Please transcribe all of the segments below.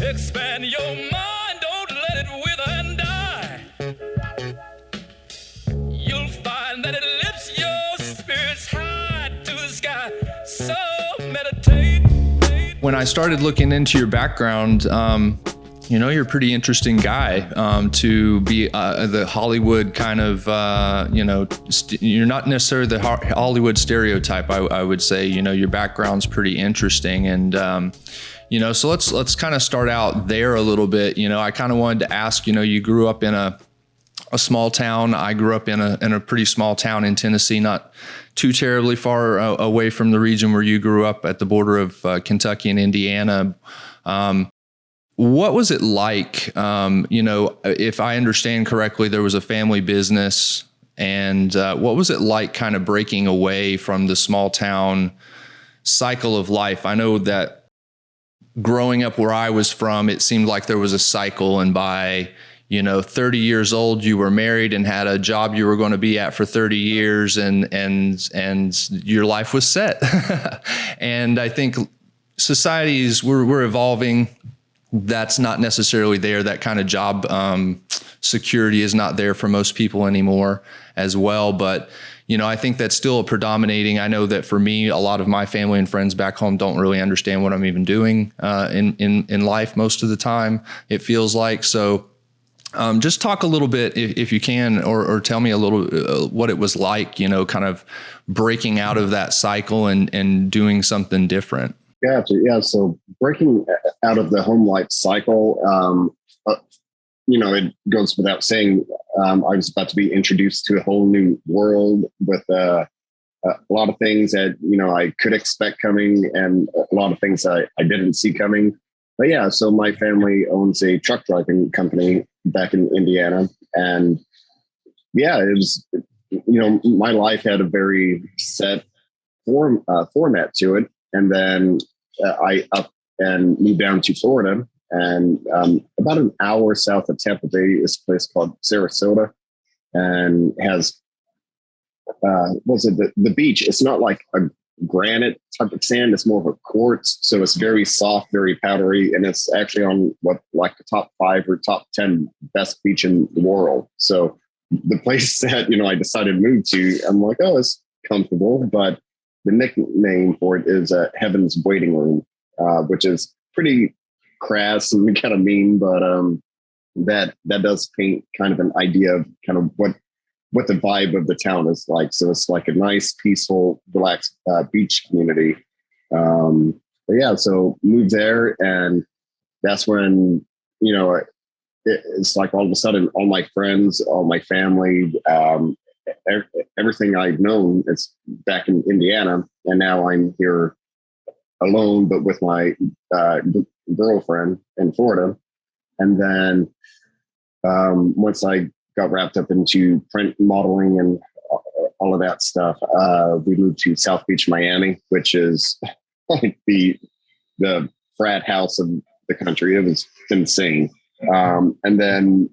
Expand your mind, don't let it wither and die. You'll find that it lifts your spirits high to the sky. So meditate. When I started looking into your background, you're a pretty interesting guy to be the Hollywood kind of, you're not necessarily the Hollywood stereotype, I would say. Your background's pretty interesting. And, so let's kind of start out there a little bit. I kind of wanted to ask, you grew up in a small town. I grew up in a pretty small town in Tennessee, not too terribly far away from the region where you grew up at the border of Kentucky and Indiana. What was it like? If I understand correctly, there was a family business, and what was it like kind of breaking away from the small town cycle of life? I know that growing up where I was from, it seemed like there was a cycle, and by 30 years old, you were married and had a job you were going to be at for 30 years, and your life was set. And I think societies we're evolving. That's not necessarily there. That kind of job security is not there for most people anymore as well. But, I think that's still predominating. I know that for me, a lot of my family and friends back home don't really understand what I'm even doing in life most of the time, it feels like. So just talk a little bit, if you can, or tell me a little what it was like, kind of breaking out of that cycle and doing something different. Gotcha. Yeah. So breaking out of the home life cycle, it goes without saying, I was about to be introduced to a whole new world with a lot of things that, I could expect coming, and a lot of things I didn't see coming. But yeah, so my family owns a truck driving company back in Indiana. And yeah, it was, my life had a very set format to it. And then I up and moved down to Florida, and about an hour south of Tampa Bay is a place called Sarasota, and has the beach. It's not like a granite type of sand; it's more of a quartz, so it's very soft, very powdery, and it's actually on like the top 5 or top 10 best beach in the world. So the place that I decided to move to, I'm like, oh, it's comfortable, but the nickname for it is Heaven's Waiting Room, which is pretty crass and kind of mean, but that does paint kind of an idea of kind of what the vibe of the town is like. So it's like a nice, peaceful, relaxed beach community. But yeah, so moved there, and that's when it's like all of a sudden all my friends, all my family, everything I've known is back in Indiana, and now I'm here alone, but with my girlfriend in Florida. And then once I got wrapped up into print modeling and all of that stuff, we moved to South Beach, Miami, which is like the frat house of the country. It was insane. And then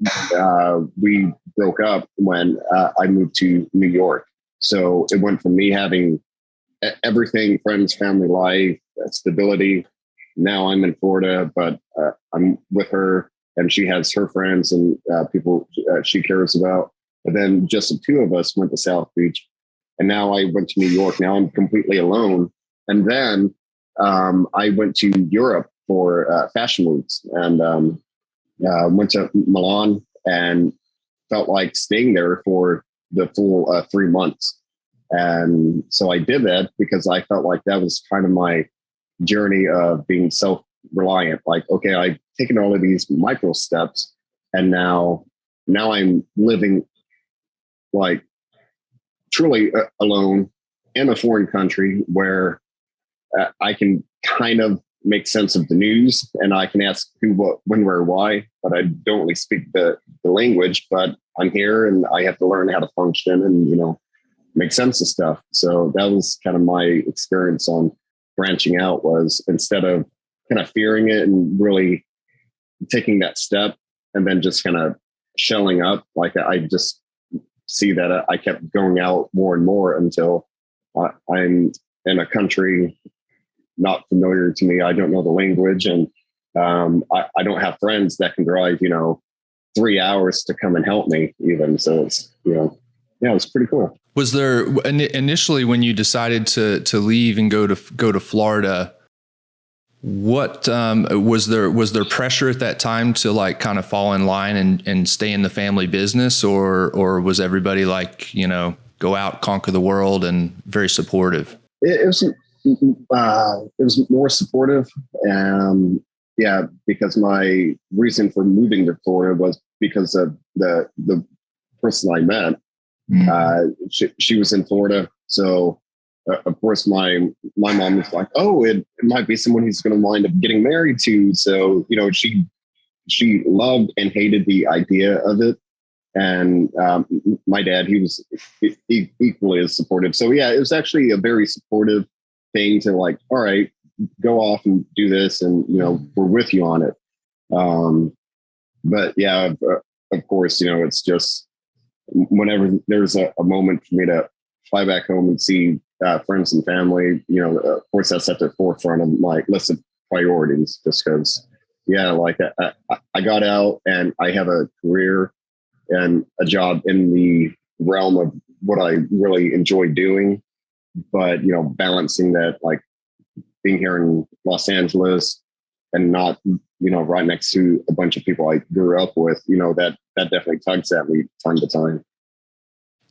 we broke up when I moved to New York. So it went from me having everything, friends, family life, stability. Now I'm in Florida, but I'm with her, and she has her friends and people she cares about. But then just the two of us went to South Beach, and now I went to New York. Now I'm completely alone. And then I went to Europe for fashion weeks, and went to Milan and felt like staying there for the full 3 months. And so I did that because I felt like that was kind of my journey of being self-reliant. Like, okay, I've taken all of these micro steps, and now I'm living like truly alone in a foreign country where I can kind of make sense of the news, and I can ask who, what, when, where, why, but I don't really speak the language. But I'm here, and I have to learn how to function and make sense of stuff. So that was kind of my experience on branching out, was instead of kind of fearing it and really taking that step and then just kind of shelling up, like I just see that I kept going out more and more until I'm in a country not familiar to me. I don't know the language, and I don't have friends that can drive, 3 hours to come and help me even. So it's, yeah, it's pretty cool. Was there initially when you decided to leave and go to Florida, what was there pressure at that time to like kind of fall in line and stay in the family business, or was everybody like, go out, conquer the world, and very supportive? It was more supportive. Yeah, because my reason for moving to Florida was because of the person I met. She was in Florida, so of course my mom was like, "Oh, it might be someone he's going to wind up getting married to." So she loved and hated the idea of it, and my dad, he was equally as supportive. So yeah, it was actually a very supportive thing to like, all right, go off and do this, and we're with you on it. But yeah, of course, it's just whenever there's a moment for me to fly back home and see friends and family, of course that's at the forefront of my list of priorities, just because, yeah, like I got out and I have a career and a job in the realm of what I really enjoy doing, but, balancing that, like being here in Los Angeles and not, right next to a bunch of people I grew up with, that definitely tugs at me time to time.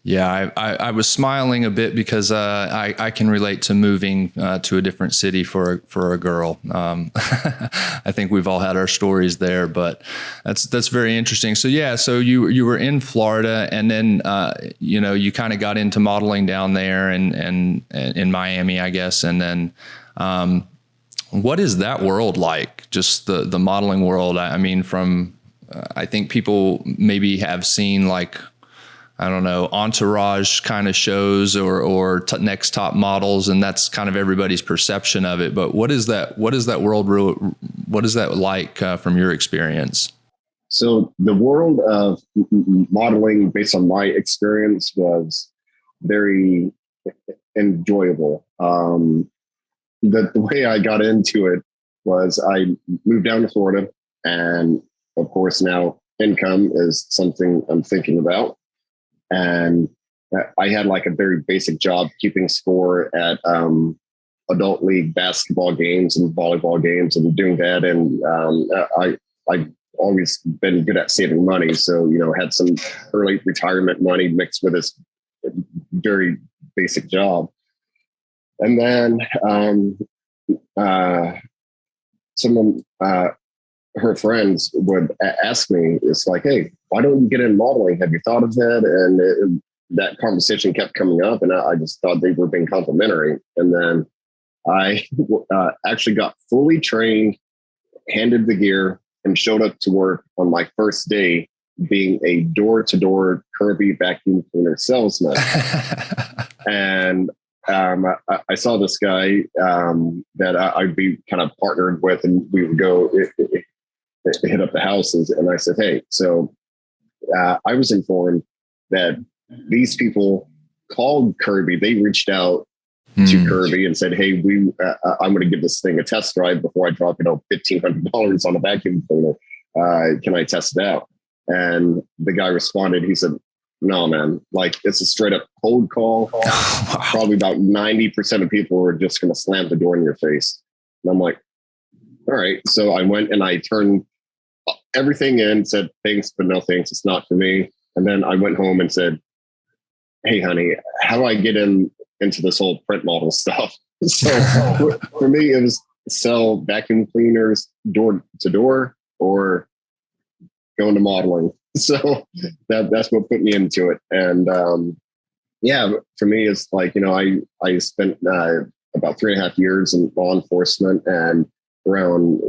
Yeah, I was smiling a bit because I can relate to moving to a different city for a girl. I think we've all had our stories there, but that's very interesting. So yeah, so you were in Florida, and then you kind of got into modeling down there and in Miami, I guess, and then. What is that world like? Just the modeling world. I mean, I think people maybe have seen like, I don't know, entourage kind of shows or Next Top Models, and that's kind of everybody's perception of it. But what is that world? What is that like from your experience? So the world of modeling, based on my experience, was very enjoyable. The way I got into it was I moved down to Florida, and of course now income is something I'm thinking about. And I had like a very basic job keeping score at adult league basketball games and volleyball games and doing that. And I've always been good at saving money. So, had some early retirement money mixed with this very basic job. And then someone, her friends would ask me, it's like, "Hey, why don't you get in modeling? Have you thought of that?" And that conversation kept coming up, and I just thought they were being complimentary. And then I actually got fully trained, handed the gear, and showed up to work on my first day being a door-to-door Kirby vacuum cleaner salesman. And I saw this guy that I'd be kind of partnered with, and we would go hit up the houses. And I said, "Hey, so I was informed that these people called Kirby. They reached out to Kirby and said, 'Hey, I'm going to give this thing a test drive before I drop $1,500 on a vacuum cleaner. Can I test it out?'" And the guy responded. He said, "No, man, like it's a straight up cold call. Probably about 90% of people are just going to slam the door in your face." And I'm like, all right. So I went and I turned everything in, said thanks, but no thanks. It's not for me. And then I went home and said, "Hey, honey, how do I get into this whole print model stuff?" So for me, it was sell vacuum cleaners door to door or go into modeling. So that's what put me into it. And yeah, for me, it's like, I spent about 3.5 years in law enforcement and around,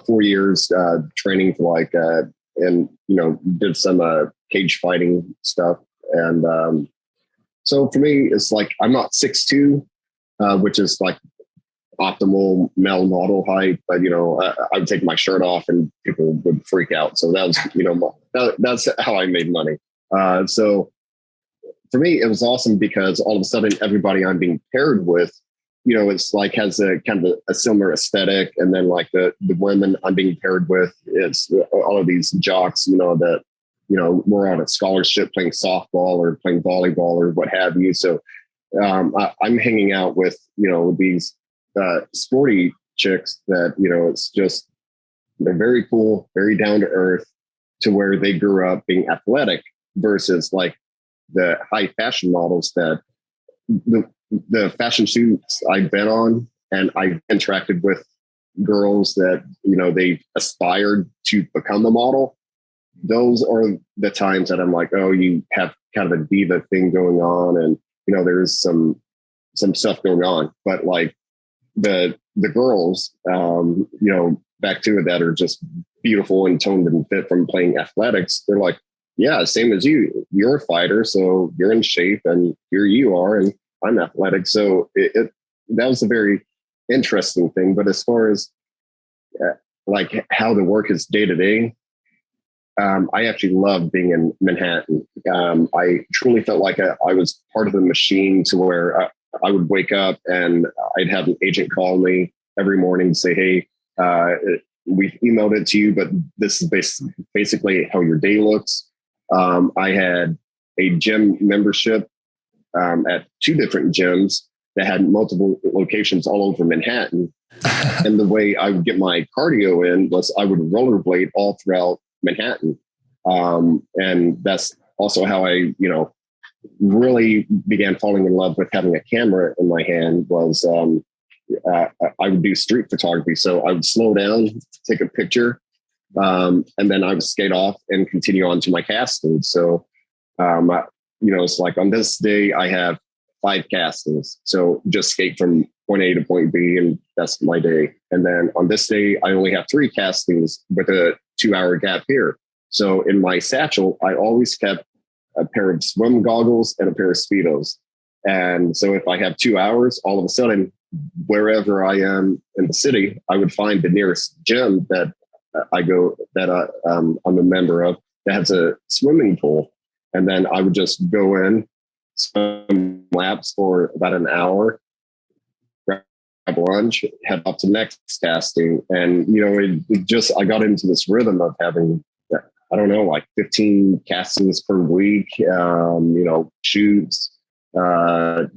4 years training for like, and, did some cage fighting stuff. And so for me, it's like, I'm not 6'2", which is like optimal male model height, but I would take my shirt off and people would freak out. So that was, that's how I made money. So for me, it was awesome because all of a sudden everybody I'm being paired with it's like has a kind of a similar aesthetic. And then like the women I'm being paired with, it's all of these jocks, that, we're on a scholarship playing softball or playing volleyball or what have you. So I'm hanging out with, these sporty chicks that, it's just, they're very cool, very down to earth, to where they grew up being athletic versus like the high fashion models that the fashion shoots I've been on, and I've interacted with girls that, they aspired to become a model. Those are the times that I'm like, oh, you have kind of a diva thing going on. And, there's some stuff going on, but like the girls, back to it, that are just beautiful and toned and fit from playing athletics. They're like, yeah, same as you. You're a fighter, so you're in shape, and here you are, and I'm athletic. So that was a very interesting thing. But as far as like how the work is day to day, I actually love being in Manhattan. I truly felt like I was part of the machine, to where I would wake up and I'd have an agent call me every morning and say, hey, we've emailed it to you, but this is basically how your day looks. I had a gym membership at 2 different gyms that had multiple locations all over Manhattan. And the way I would get my cardio in was I would rollerblade all throughout Manhattan. And that's also how I, really began falling in love with having a camera in my hand. Was I would do street photography. So I would slow down, take a picture, and then I would skate off and continue on to my casting. So, it's like on this day I have 5 castings. So just skate from point A to point B, and that's my day. And then on this day, I only have 3 castings with a 2-hour gap here. So in my satchel, I always kept a pair of swim goggles and a pair of Speedos. And so if I have 2 hours, all of a sudden, wherever I am in the city, I would find the nearest gym that I go, that I'm a member of, that has a swimming pool. And then I would just go in, swim laps for about an hour, grab lunch, head off to next casting. And, I got into this rhythm of having, I don't know, like 15 castings per week, shoots that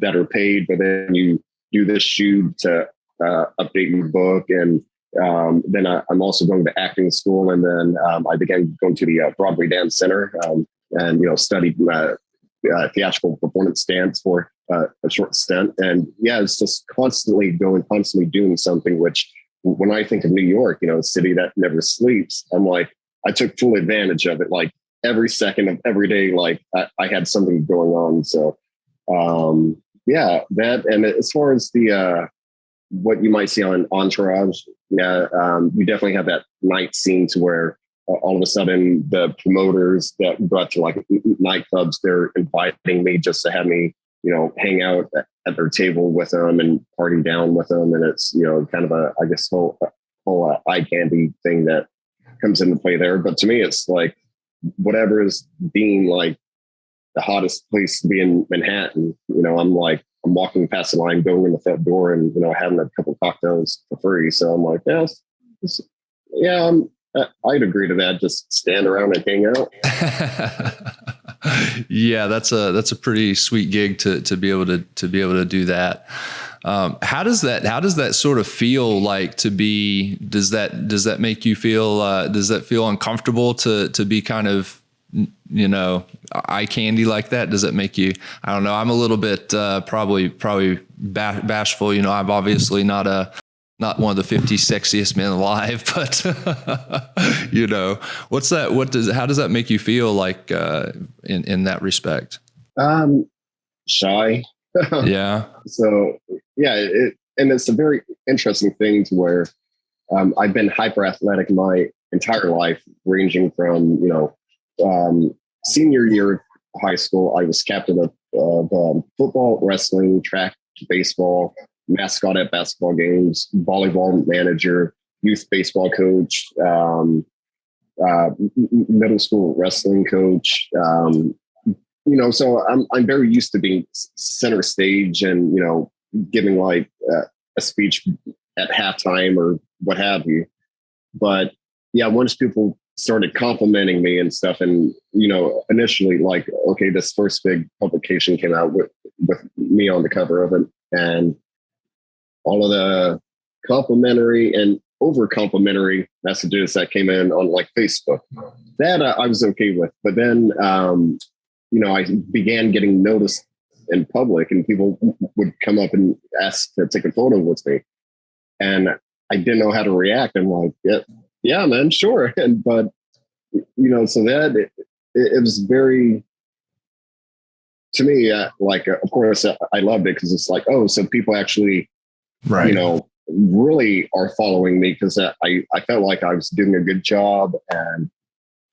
are paid, but then you do this shoot to update your book. And then I'm also going to acting school. And then I began going to the Broadway Dance Center and, studied theatrical performance dance for a short stint. And yeah, it's just constantly doing something, which when I think of New York, a city that never sleeps, I'm like, I took full advantage of it. Like every second of every day, like I had something going on. So that. And as far as the what you might see on Entourage, you definitely have that night scene to where all of a sudden the promoters that go out to like nightclubs, they're inviting me just to have me, hang out at their table with them and party down with them. And it's, kind of a, I guess, whole eye candy thing that comes into play there. But to me, it's like whatever is deemed like the hottest place to be in Manhattan. I'm walking past the line, going in the front door, and having a couple of cocktails for free. So I'm like, I'd agree to that. Just stand around and hang out. Yeah, that's a pretty sweet gig to be able to do that. How does that sort of feel like to be? Does that make you feel? Does that feel uncomfortable to be kind of, eye candy like that? Does that make you? I don't know. I'm a little bit probably bashful. I'm obviously not one of the 50 sexiest men alive, but what's that? How does that make you feel like in that respect? Shy. Yeah. So and it's a very interesting thing to where I've been hyper athletic my entire life, ranging from senior year of high school. I was captain of football, wrestling, track, baseball, mascot at basketball games, volleyball manager, youth baseball coach, middle school wrestling coach. So I'm very used to being center stage and, giving like a speech at halftime or what have you. But yeah, once people started complimenting me and stuff, and initially like, okay, this first big publication came out with me on the cover of it, and all of the complimentary and over complimentary messages that came in on like Facebook, that I was okay with. But then I began getting noticed in public, and people would come up and ask to take a photo with me, and I didn't know how to react. I'm like, yeah, man, sure. But so that it was very, to me, like, of course, I loved it because it's like, oh, so people actually, right, really are following me, because I felt like I was doing a good job, and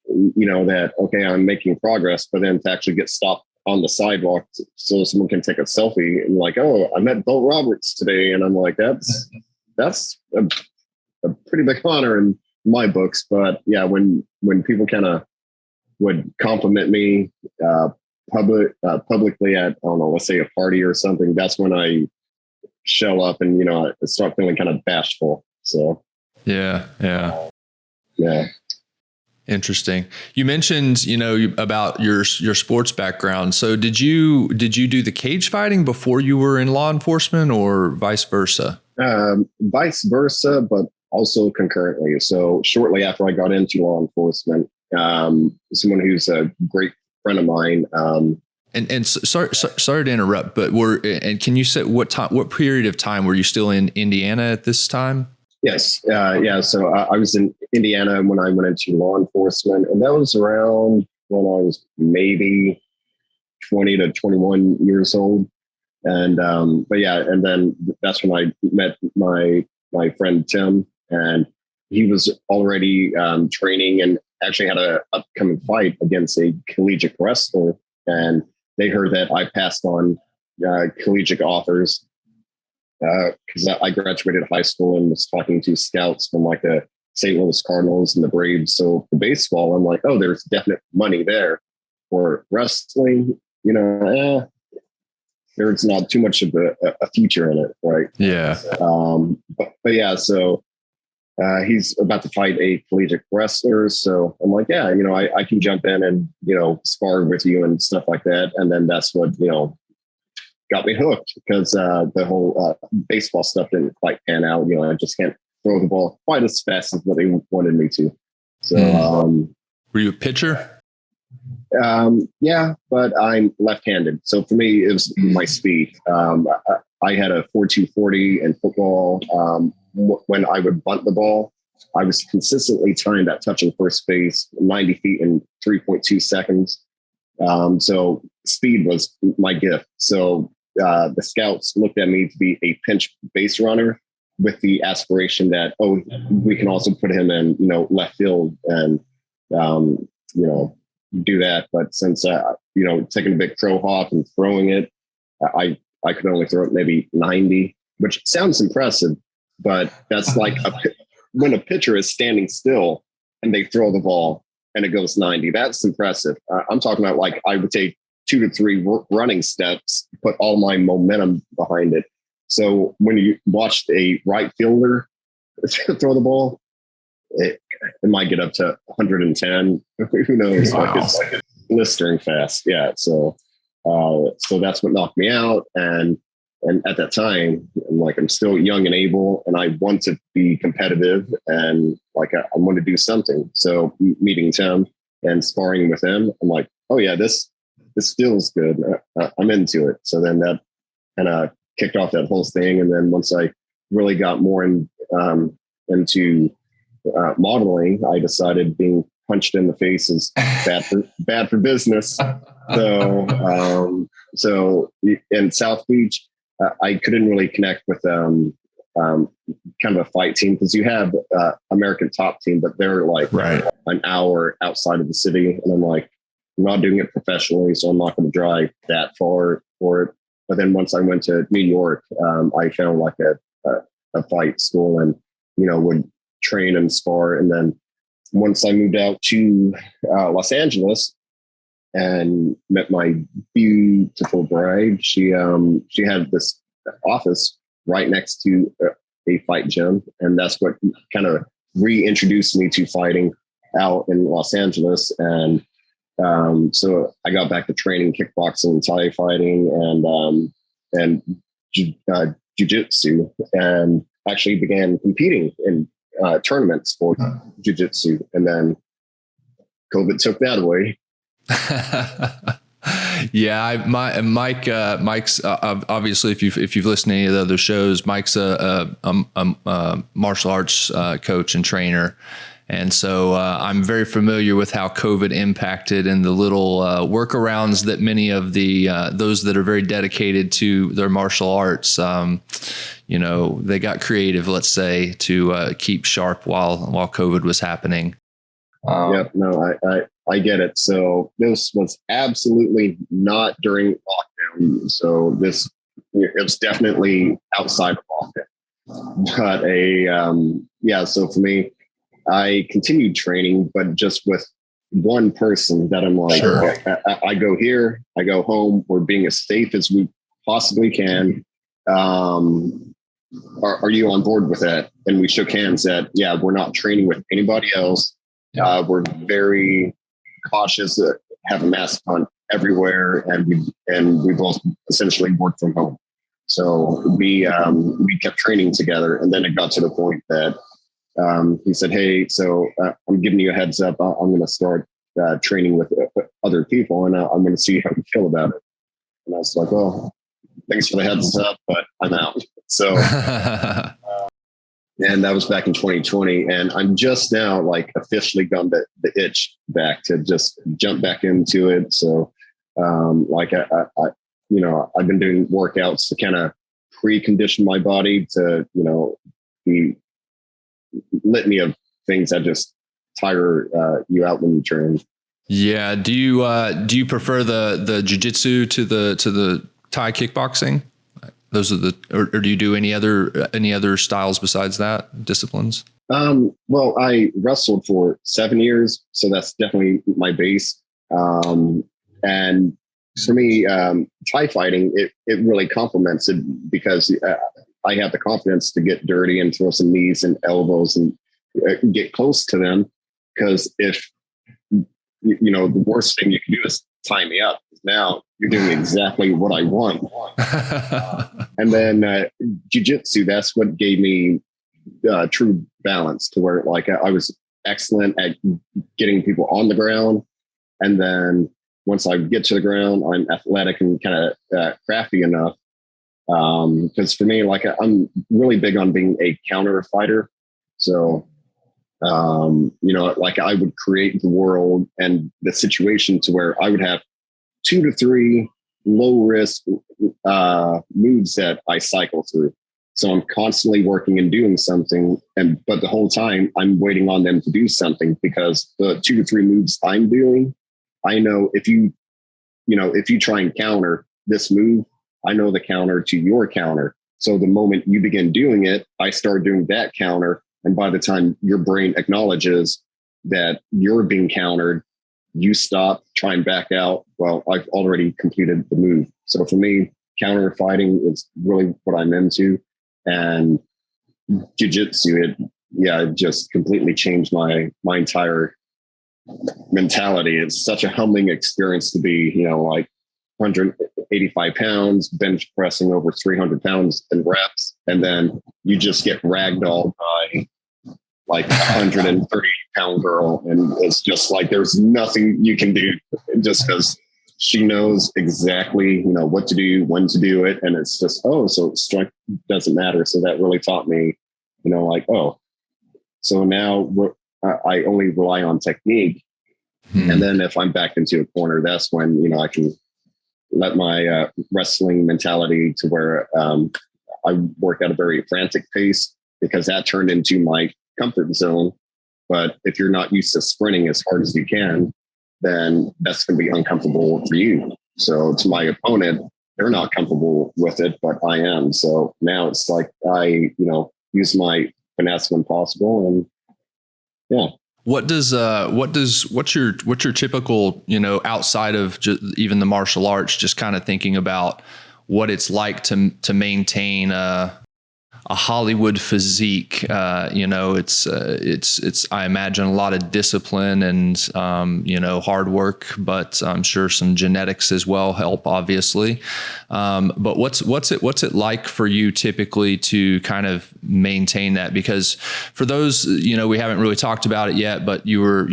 that, okay, I'm making progress. But then to actually get stopped on the sidewalk so someone can take a selfie and like, oh, I met Bill Roberts today, and I'm like, that's a pretty big honor in my books. But yeah, when people kind of would compliment me publicly at, I don't know, let's say a party or something, that's when I show up and I start feeling kind of bashful. So yeah. Interesting. You mentioned, about your sports background. So did you do the cage fighting before you were in law enforcement, or vice versa? Vice versa, but also concurrently. So shortly after I got into law enforcement, someone who's a great friend of mine. And sorry to interrupt, but can you say what period of time were you still in Indiana at this time? Yes. Yeah. So I was in Indiana when I went into law enforcement, and that was around when I was maybe 20 to 21 years old. And, but yeah, and then that's when I met my friend, Tim, and he was already training and actually had an upcoming fight against a collegiate wrestler. And they heard that I passed on collegiate offers, because I graduated high school and was talking to scouts from like the St. Louis Cardinals and the Braves. So for baseball, I'm like, oh, there's definite money there. For wrestling, there's not too much of a future in it, right? Yeah. But yeah, so he's about to fight a collegiate wrestler. So I'm like, yeah, I can jump in and, spar with you and stuff like that. And then that's what, got me hooked, because the whole baseball stuff didn't quite pan out. I just can't throw the ball quite as fast as what they wanted me to. So, were you a pitcher? Yeah, but I'm left-handed. So for me, it was my speed. I had a 4.240 in football. When I would bunt the ball, I was consistently timed at touching first base 90 feet in 3.2 seconds. So speed was my gift. So the scouts looked at me to be a pinch base runner, with the aspiration that, oh, we can also put him in, left field and, do that. But since, taking a big crow hawk and throwing it, I could only throw it maybe 90, which sounds impressive, but that's like when a pitcher is standing still and they throw the ball and it goes 90, that's impressive. I'm talking about like, I would take 2 to 3 running steps, put all my momentum behind it. So when you watched a right fielder throw the ball, it might get up to 110. Who knows? Wow. It's like blistering fast. Yeah. So that's what knocked me out. And at that time, I'm still young and able, and I want to be competitive, and I want to do something. So meeting Tim and sparring with him, I'm like, oh yeah, this feels good. I'm into it. So then that kind of kicked off that whole thing. And then once I really got more into modeling, I decided being punched in the face is bad for business. So in South Beach, I couldn't really connect with kind of a fight team, because you have American Top Team, but they're like an hour outside of the city, and I'm like, I'm not doing it professionally, so I'm not going to drive that far for it. But then once I went to New York, I found like a fight school, and would train and spar. And then once I moved out to Los Angeles and met my beautiful bride, she had this office right next to a fight gym. And that's what kind of reintroduced me to fighting out in Los Angeles. And so I got back to training kickboxing, Thai fighting, and jiu-jitsu, and actually began competing in tournaments for jiu-jitsu. And then COVID took that away. Yeah, Mike's obviously, if you've listened to any of the other shows, Mike's a martial arts coach and trainer. And so I'm very familiar with how COVID impacted and the little workarounds that many of the those that are very dedicated to their martial arts, they got creative, let's say, to keep sharp while COVID was happening. Yep, no, I get it. So this was absolutely not during lockdown. So it was definitely outside of lockdown. But so for me, I continued training, but just with one person that I'm like, sure. I go here, I go home. We're being as safe as we possibly can. Are you on board with that? And we shook hands that, we're not training with anybody else. We're very cautious, have a mask on everywhere, and we both essentially work from home. So we kept training together, and then it got to the point that he said, "Hey, so I'm giving you a heads up. I'm going to start training with other people, and I'm going to see how you feel about it." And I was like, "Well, thanks for the heads up, but I'm out." So. And that was back in 2020. And I'm just now like officially got the itch back to just jump back into it. So I've been doing workouts to kind of precondition my body to, be litany of things that just tire you out when you train. Yeah. Do you prefer the jiu-jitsu to the Thai kickboxing? Those are or do you do any other styles besides that, disciplines? Well, I wrestled for 7 years, so that's definitely my base. And for me, Thai fighting, it really complements it because I have the confidence to get dirty and throw some knees and elbows and get close to them. Because if, the worst thing you can do is tie me up. Now you're doing exactly what I want. And then jiu-jitsu, that's what gave me true balance to where I was excellent at getting people on the ground. And then once I get to the ground, I'm athletic and kind of crafty enough. Because for me, I'm really big on being a counter fighter. So, I would create the world and the situation to where I would have 2 to 3 low risk moves that I cycle through. So I'm constantly working and doing something, but the whole time I'm waiting on them to do something, because the 2 to 3 moves I'm doing, I know if you try and counter this move, I know the counter to your counter. So the moment you begin doing it, I start doing that counter. And by the time your brain acknowledges that you're being countered, you stop, try and back out. Well, I've already completed the move. So for me, counter fighting is really what I'm into. And jiu-jitsu, it just completely changed my entire mentality. It's such a humbling experience to be, 185 pounds, bench pressing over 300 pounds in reps. And then you just get ragdolled by a 130-pound girl. And it's just there's nothing you can do, just because she knows exactly, what to do, when to do it. And it's just, so strength doesn't matter. So that really taught me, so now I only rely on technique. And then if I'm backed into a corner, that's when, I can let my wrestling mentality to where I work at a very frantic pace, because that turned into my comfort zone. But if you're not used to sprinting as hard as you can, then that's going to be uncomfortable for you. So to my opponent, they're not comfortable with it, but I am. So now it's I, use my finesse when possible. And yeah. What's your typical, outside of just even the martial arts, just kind of thinking about what it's like to maintain a Hollywood physique. It's I imagine a lot of discipline and hard work, but I'm sure some genetics as well help, obviously. But what's it like for you typically to kind of maintain that? Because for those, we haven't really talked about it yet, but you were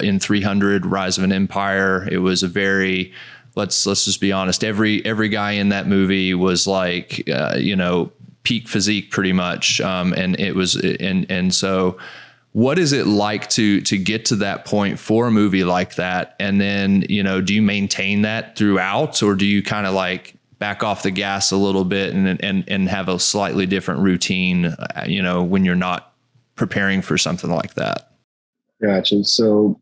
in 300 Rise of an Empire. It was a very, let's just be honest, every guy in that movie was like, peak physique pretty much. And so what is it like to get to that point for a movie like that? And then, do you maintain that throughout, or do you kind of like back off the gas a little bit and have a slightly different routine, when you're not preparing for something like that? Gotcha. So,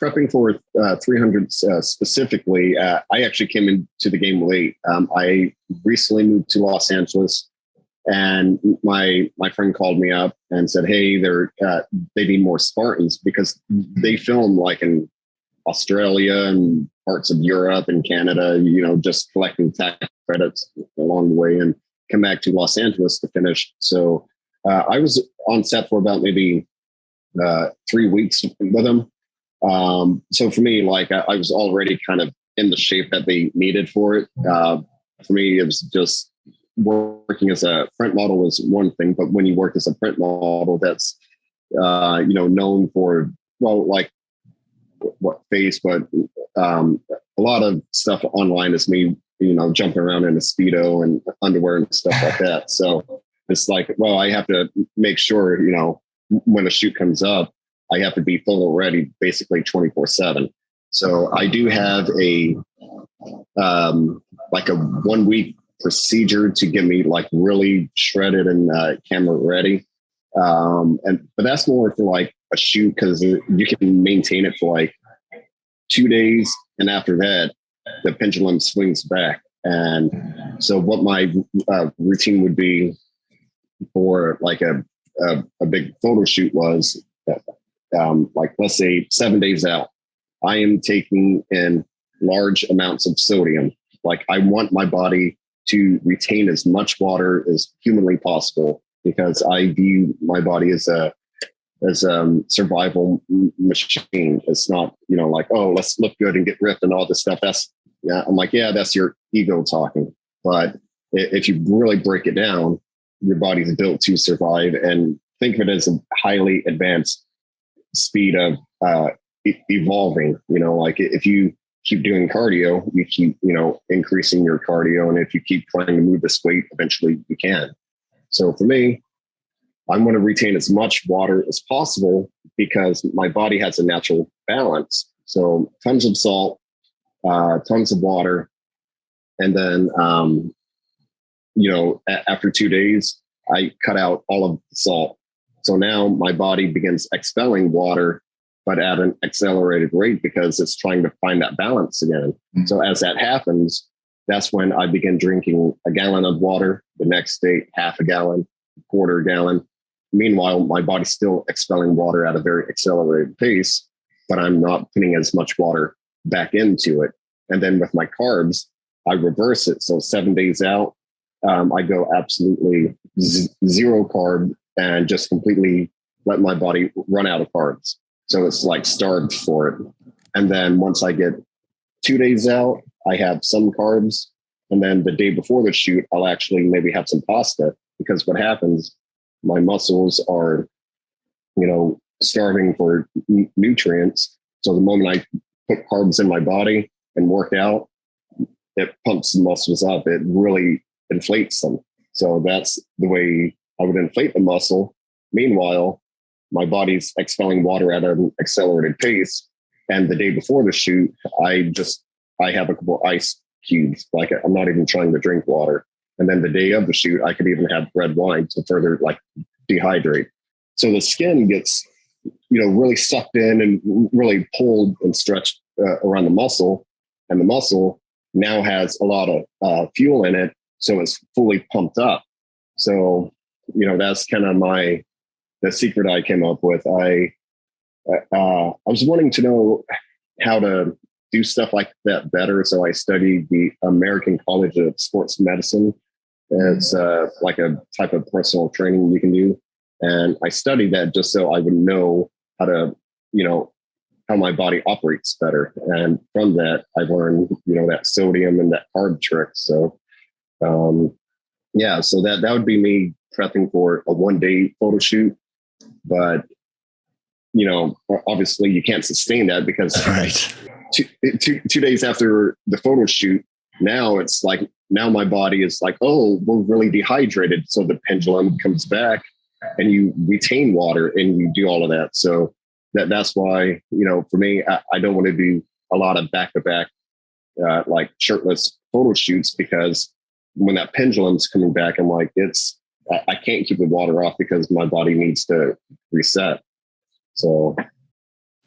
prepping for 300 specifically, I actually came into the game late. I recently moved to Los Angeles, and my friend called me up and said, "Hey, they need more Spartans," because they film like in Australia and parts of Europe and Canada, just collecting tax credits along the way, and come back to Los Angeles to finish. So I was on set for about maybe 3 weeks with them. So for me, like I was already kind of in the shape that they needed for it. For me, it was just working as a print model was one thing, but when you work as a print model, that's, known for, well, like what face, but a lot of stuff online is me, jumping around in a Speedo and underwear and stuff like that. So it's like, well, I have to make sure, when a shoot comes up, I have to be photo ready basically 24/7. So I do have a 1 week procedure to get me like really shredded and camera ready. But that's more for like a shoot, because you can maintain it for like 2 days. And after that, the pendulum swings back. And so what my routine would be for like a big photo shoot was, like let's say 7 days out, I am taking in large amounts of sodium. Like I want my body to retain as much water as humanly possible, because I view my body as a survival machine. It's not, like, oh, let's look good and get ripped and all this stuff. I'm like, yeah, that's your ego talking. But if you really break it down, your body's built to survive, and think of it as a highly advanced speed of evolving. Like if you keep doing cardio, you keep increasing your cardio, and if you keep trying to move this weight, eventually you can. So for me, I want to retain as much water as possible, because my body has a natural balance. So tons of salt, tons of water, and then after 2 days, I cut out all of the salt. So now my body begins expelling water, but at an accelerated rate, because it's trying to find that balance again. Mm-hmm. So as that happens, that's when I begin drinking a gallon of water, the next day, half a gallon, quarter gallon. Meanwhile, my body's still expelling water at a very accelerated pace, but I'm not putting as much water back into it. And then with my carbs, I reverse it. So 7 days out, I go absolutely zero carb and just completely let my body run out of carbs. So it's like starved for it. And then once I get 2 days out, I have some carbs. And then the day before the shoot, I'll actually maybe have some pasta, because what happens, my muscles are, starving for nutrients. So the moment I put carbs in my body and work out, it pumps the muscles up. It really inflates them. So that's the way I would inflate the muscle. Meanwhile, my body's expelling water at an accelerated pace. And the day before the shoot, I have a couple ice cubes. Like I'm not even trying to drink water. And then the day of the shoot, I could even have red wine to further like dehydrate. So the skin gets, really sucked in and really pulled and stretched around the muscle. And the muscle now has a lot of fuel in it. So it's fully pumped up. So, that's kind of the secret I came up with. I was wanting to know how to do stuff like that better. So I studied the American College of Sports Medicine. It's like a type of personal training you can do. And I studied that just so I would know how to, how my body operates better. And from that, I learned, that sodium and that carb trick. So, so that would be me prepping for a 1-day photo shoot. But, obviously you can't sustain that because right. two days after the photo shoot, now it's like, now my body is like, oh, we're really dehydrated. So the pendulum comes back and you retain water and you do all of that. So that's why, for me, I don't want to do a lot of back-to-back, like shirtless photo shoots, because when that pendulum's coming back, I'm like, I can't keep the water off because my body needs to reset. So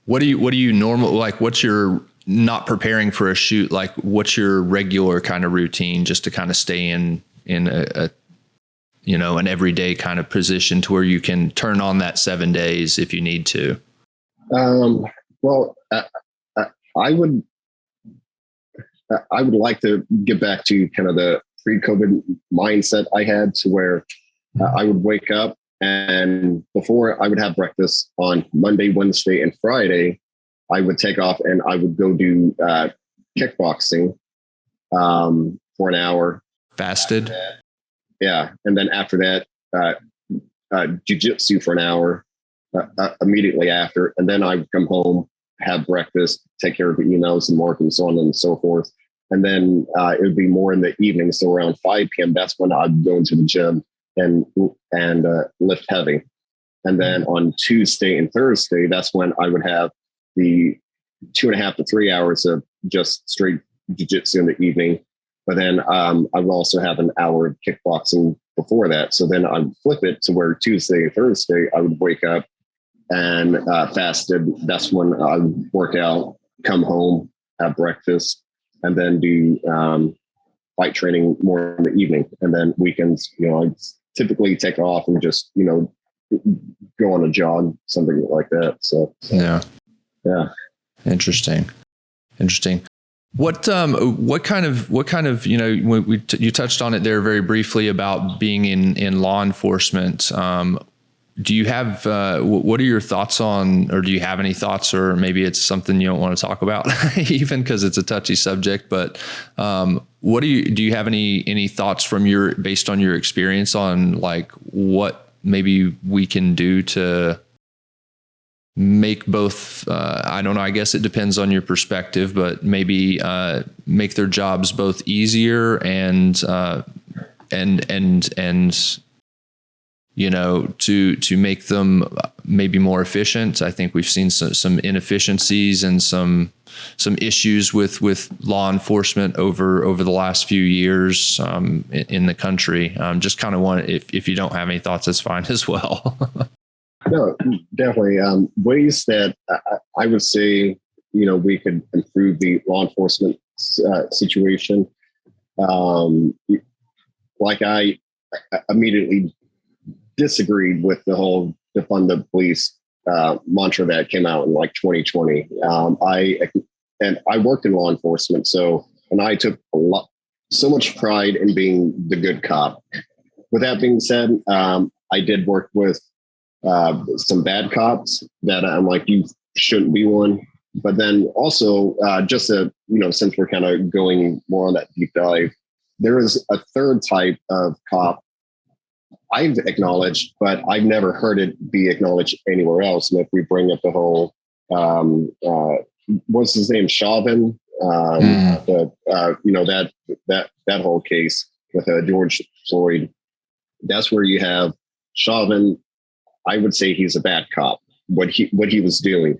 what do you normal, like, what's your, not preparing for a shoot, like what's your regular kind of routine just to kind of stay in a an everyday kind of position to where you can turn on that 7 days if you need to? Well, I would like to get back to kind of the pre-COVID mindset I had, to where I would wake up, and before I would have breakfast on Monday, Wednesday, and Friday, I would take off and I would go do kickboxing for an hour. Fasted? Yeah. And then after that, jiu-jitsu for an hour immediately after. And then I would come home, have breakfast, take care of the emails and work and so on and so forth. And then it would be more in the evening. So around 5 p.m., that's when I'd go into the gym and lift heavy. And then on Tuesday and Thursday, that's when I would have the 2.5 to 3 hours of just straight jiu-jitsu in the evening. But then I would also have an hour of kickboxing before that. So then I would flip it to where Tuesday and Thursday, I would wake up and fasted. That's when I would work out, come home, have breakfast, and then do fight training more in the evening. And then weekends, I typically take off and just, go on a jog, something like that. So, yeah. Interesting. What kind of, you touched on it there very briefly about being in law enforcement. Do you have, what are your thoughts on, or do you have any thoughts, or maybe it's something you don't want to talk about even because it's a touchy subject, but, do you have any thoughts based on your experience on like what maybe we can do to make both, I don't know, I guess it depends on your perspective, but maybe make their jobs both easier and to make them maybe more efficient. I think we've seen some inefficiencies and some issues with law enforcement over the last few years in the country. Just kind of want, if you don't have any thoughts, that's fine as well. No, definitely. Ways that I would say, we could improve the law enforcement situation. Like I immediately disagreed with the whole defund the police mantra that came out in like 2020. I worked in law enforcement, and I took so much pride in being the good cop. With that being said, I did work with some bad cops that I'm like, you shouldn't be one. But then also, just since we're kind of going more on that deep dive, there is a third type of cop I've acknowledged, but I've never heard it be acknowledged anywhere else. And if we bring up the whole, what's his name, Chauvin, that whole case with George Floyd, that's where you have Chauvin. I would say he's a bad cop, what he was doing.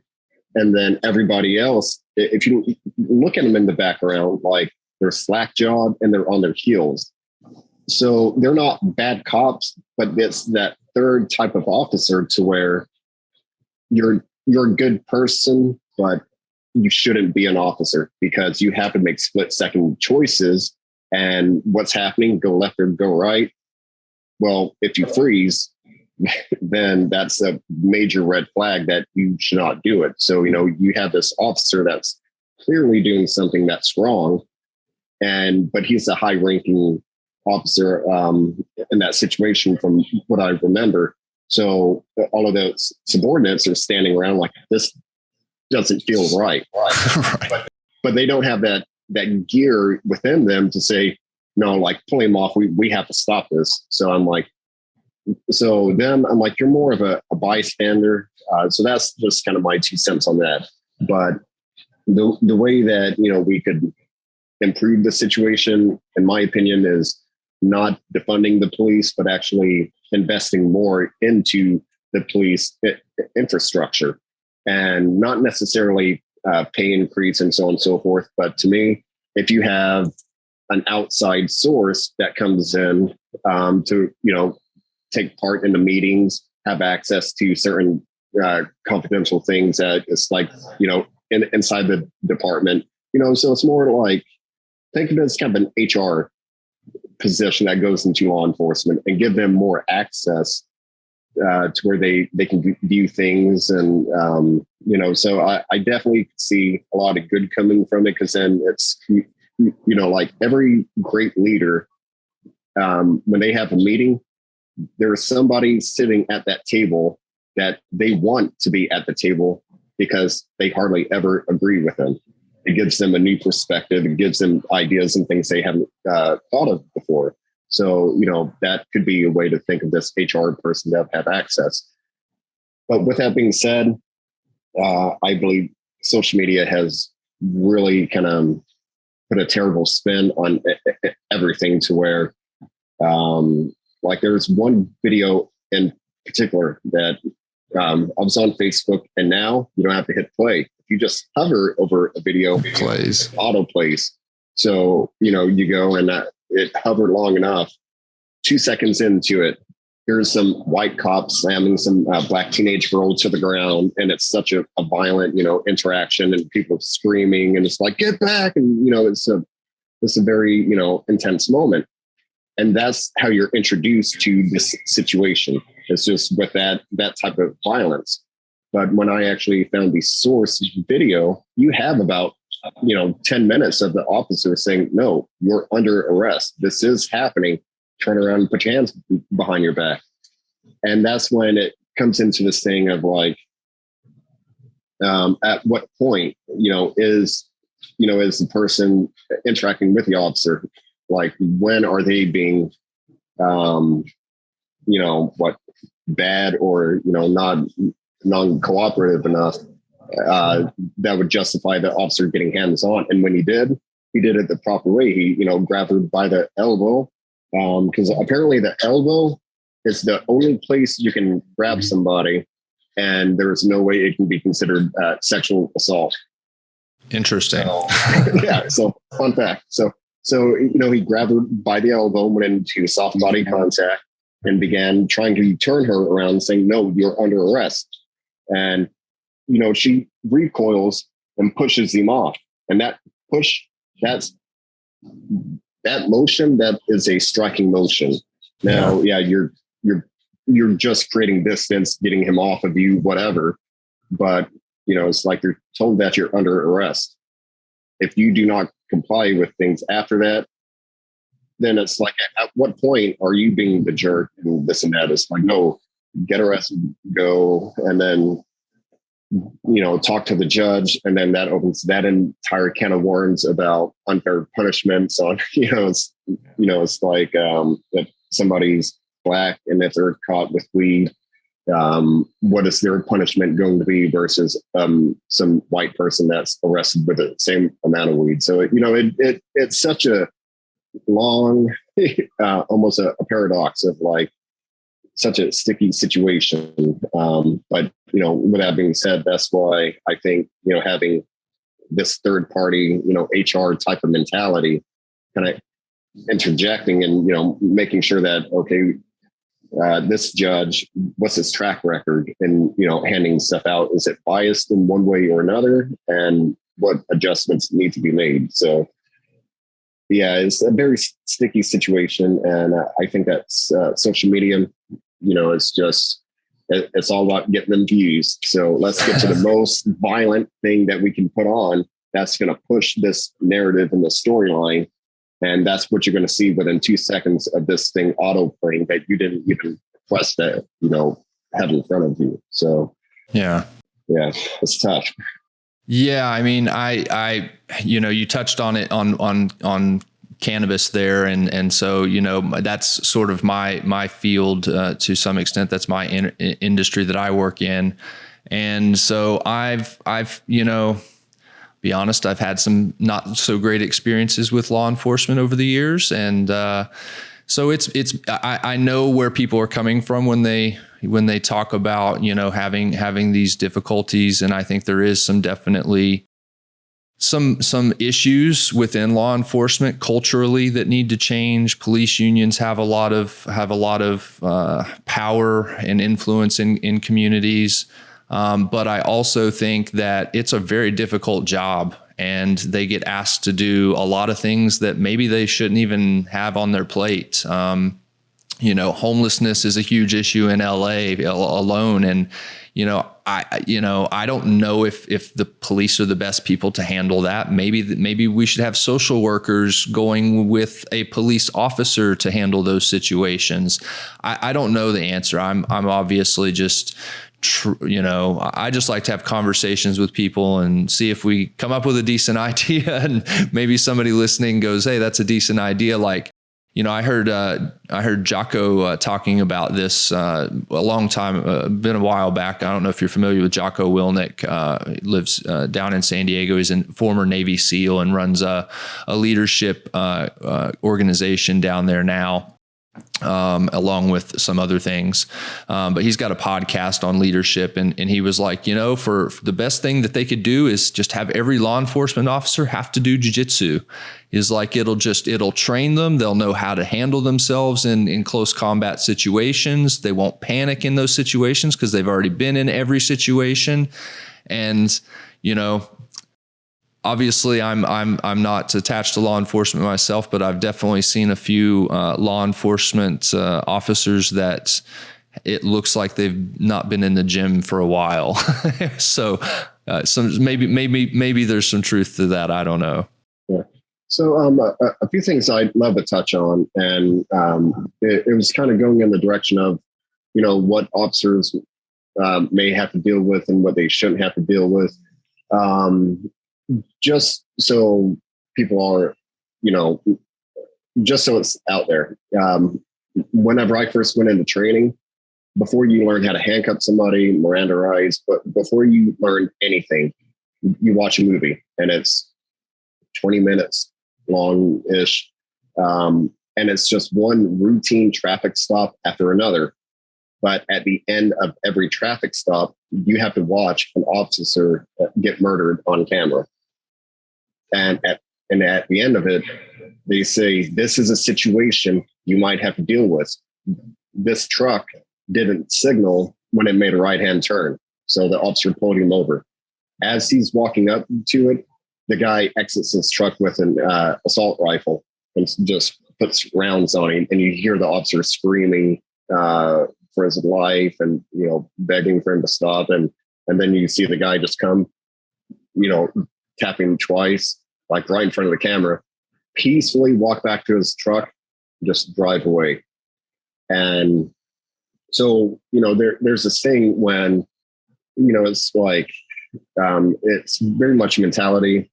And then everybody else, if you look at them in the background, like they're slack-jawed and they're on their heels. So they're not bad cops, but it's that third type of officer to where you're a good person, but you shouldn't be an officer because you have to make split-second choices. And what's happening, go left or go right. Well, if you freeze, then that's a major red flag that you should not do it. So, you have this officer that's clearly doing something that's wrong. But he's a high ranking officer in that situation from what I remember. So all of those subordinates are standing around like, this doesn't feel right. Right. But they don't have that gear within them to say, no, like pull him off. We have to stop this. So I'm like, you're more of a bystander. So that's just kind of my 2 cents on that. But the way that, we could improve the situation, in my opinion, is not defunding the police, but actually investing more into the police infrastructure, and not necessarily pay increase and so on and so forth. But to me, if you have an outside source that comes in to, take part in the meetings, have access to certain confidential things that it's like, inside the department, so it's more like, think of it as kind of an HR position that goes into law enforcement, and give them more access to where they can view things. And, so I definitely see a lot of good coming from it, because then it's, like every great leader, when they have a meeting, there's somebody sitting at that table that they want to be at the table, because they hardly ever agree with them. It gives them a new perspective. It gives them ideas and things they haven't thought of before. So, that could be a way to think of this HR person that have access. But with that being said, I believe social media has really kind of put a terrible spin on everything, to where, like, there's one video in particular that I was on Facebook, and now you don't have to hit play. If you just hover over a video, Plays. auto plays. So, you go and it hovered long enough. 2 seconds into it, here's some white cop slamming some black teenage girl to the ground. And it's such a violent, interaction, and people screaming, and it's like, get back. And, it's a very, intense moment. And that's how you're introduced to this situation. It's just with that type of violence. But when I actually found the source video, you have about 10 minutes of the officer saying, no, you're under arrest. This is happening. Turn around and put your hands behind your back. And that's when it comes into this thing of like, at what point, is the person interacting with the officer, like, when are they being, bad or, not non-cooperative enough that would justify the officer getting hands on. And when he did it the proper way. He, grabbed her by the elbow, because apparently the elbow is the only place you can grab somebody, and there's no way it can be considered sexual assault. Interesting. Yeah. So fun fact. So, he grabbed her by the elbow, went into soft body contact, and began trying to turn her around, saying, no, you're under arrest. And, she recoils and pushes him off. And that motion, that is a striking motion. Now, yeah, you're just creating distance, getting him off of you, whatever. But, it's like you're told that you're under arrest. If you do not comply with things after that, then it's like, at what point are you being the jerk and this and that? It's like, no, get arrested, go, and then, talk to the judge. And then that opens that entire can of worms about unfair punishments on, it's like, if somebody's black and if they're caught with weed, what is their punishment going to be versus some white person that's arrested with the same amount of weed? So, it's such a long, almost a paradox of like such a sticky situation. But, with that being said, that's why I think, having this third party, HR type of mentality, kind of interjecting and, making sure that, okay, this judge, what's his track record in, handing stuff out? Is it biased in one way or another? And what adjustments need to be made? So, yeah, it's a very sticky situation. And I think that's social media, it's all about getting them views. So let's get to the most violent thing that we can put on that's going to push this narrative and the storyline. And that's what you're going to see within 2 seconds of this thing auto playing that you didn't even request to, have in front of you. So, yeah, it's tough. Yeah. I mean, I you touched on it on cannabis there. And so, that's sort of my field, to some extent. That's my industry that I work in. And so I've, be honest, I've had some not so great experiences with law enforcement over the years. And, so I know where people are coming from when they talk about, having these difficulties. And I think there is definitely some issues within law enforcement culturally that need to change. Police unions have a lot of power and influence in communities. But I also think that it's a very difficult job, and they get asked to do a lot of things that maybe they shouldn't even have on their plate. Homelessness is a huge issue in LA alone. And, I don't know if the police are the best people to handle that. Maybe we should have social workers going with a police officer to handle those situations. I don't know the answer. I'm obviously just, I just like to have conversations with people and see if we come up with a decent idea, and maybe somebody listening goes, "Hey, that's a decent idea." Like, I heard Jocko talking about this a long time, been a while back. I don't know if you're familiar with Jocko Wilnick. He lives down in San Diego. He's a former Navy SEAL and runs a leadership organization down there now, along with some other things. But he's got a podcast on leadership. And he was like, for the best thing that they could do is just have every law enforcement officer have to do jiu-jitsu. Is like, it'll train them. They'll know how to handle themselves in close combat situations. They won't panic in those situations because they've already been in every situation. And, obviously I'm not attached to law enforcement myself, but I've definitely seen a few law enforcement officers that it looks like they've not been in the gym for a while. So maybe there's some truth to that. I don't know. Yeah. So a few things I'd love to touch on, and it was kind of going in the direction of, what officers may have to deal with and what they shouldn't have to deal with. Just so people are, just so it's out there. Whenever I first went into training, before you learn how to handcuff somebody, Miranda rights, but before you learn anything, you watch a movie, and it's 20 minutes long-ish. And it's just one routine traffic stop after another. But at the end of every traffic stop, you have to watch an officer get murdered on camera. And at the end of it, they say, this is a situation you might have to deal with. This truck didn't signal when it made a right-hand turn. So the officer pulled him over. As he's walking up to it, the guy exits his truck with an assault rifle and just puts rounds on him. And you hear the officer screaming for his life and, begging for him to stop. And then you see the guy just come, tapping twice, like right in front of the camera, peacefully walk back to his truck, just drive away. And so, there's this thing when, it's like, it's very much mentality,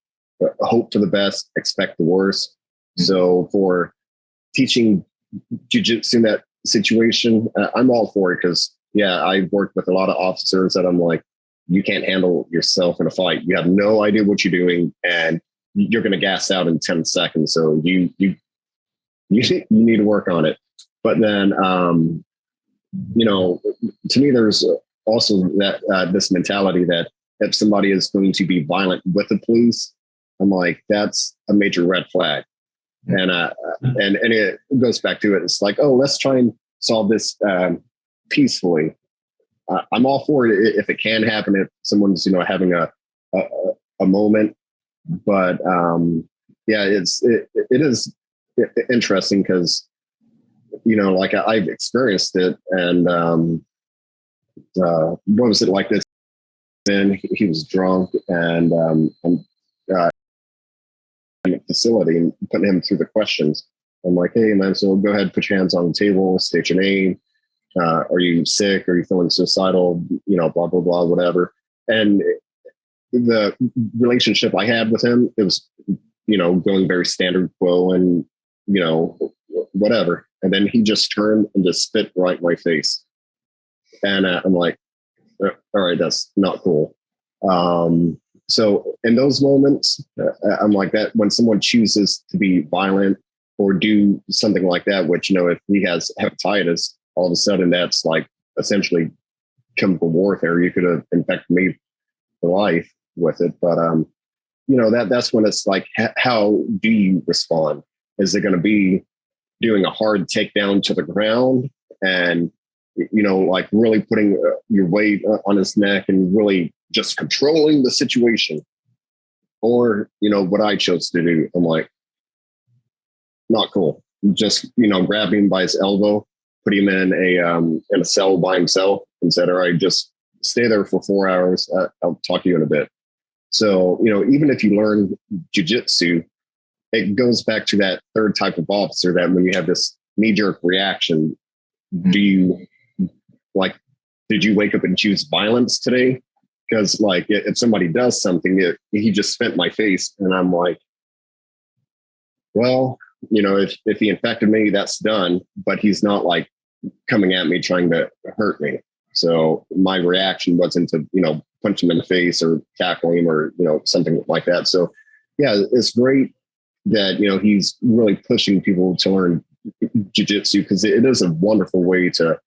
hope for the best, expect the worst. So for teaching jiu-jitsu in that situation, I'm all for it, because I've worked with a lot of officers that I'm like, you can't handle yourself in a fight. You have no idea what you're doing, and you're going to gas out in 10 seconds. So you need to work on it. But then, to me, there's also that this mentality that if somebody is going to be violent with the police, I'm like, that's a major red flag. And it goes back to it. It's like, oh, let's try and solve this peacefully. I'm all for it if it can happen, if someone's having a moment. But it is interesting because like I've experienced it, and what was it like this? Then he was drunk, and facility and putting him through the questions. I'm like, hey man, so go ahead, put your hands on the table, state your name. Are you sick? Are you feeling suicidal? Blah, blah, blah, whatever. And the relationship I had with him, it was, going very standard quo and, whatever. And then he just turned and just spit right in my face. And I'm like, all right, that's not cool. So in those moments, I'm like that when someone chooses to be violent or do something like that, which, if he has hepatitis, all of a sudden that's like essentially chemical warfare. You could have infected me for life with it. But, that's when it's like, how do you respond? Is it going to be doing a hard takedown to the ground and, like really putting your weight on his neck and really just controlling the situation? Or, what I chose to do, I'm like, not cool. Just, grab him by his elbow, put him in a cell by himself and said, all right, just stay there for 4 hours. I'll talk to you in a bit. So, even if you learn jujitsu, it goes back to that third type of officer that when you have this knee-jerk reaction, did you wake up and choose violence today? Because like if somebody does something, he just spit my face and I'm like, well, if he infected me, that's done, but he's not like coming at me trying to hurt me. So my reaction wasn't to, punch him in the face or tackle him or, something like that. So yeah, it's great that, he's really pushing people to learn jiu-jitsu because it is a wonderful way to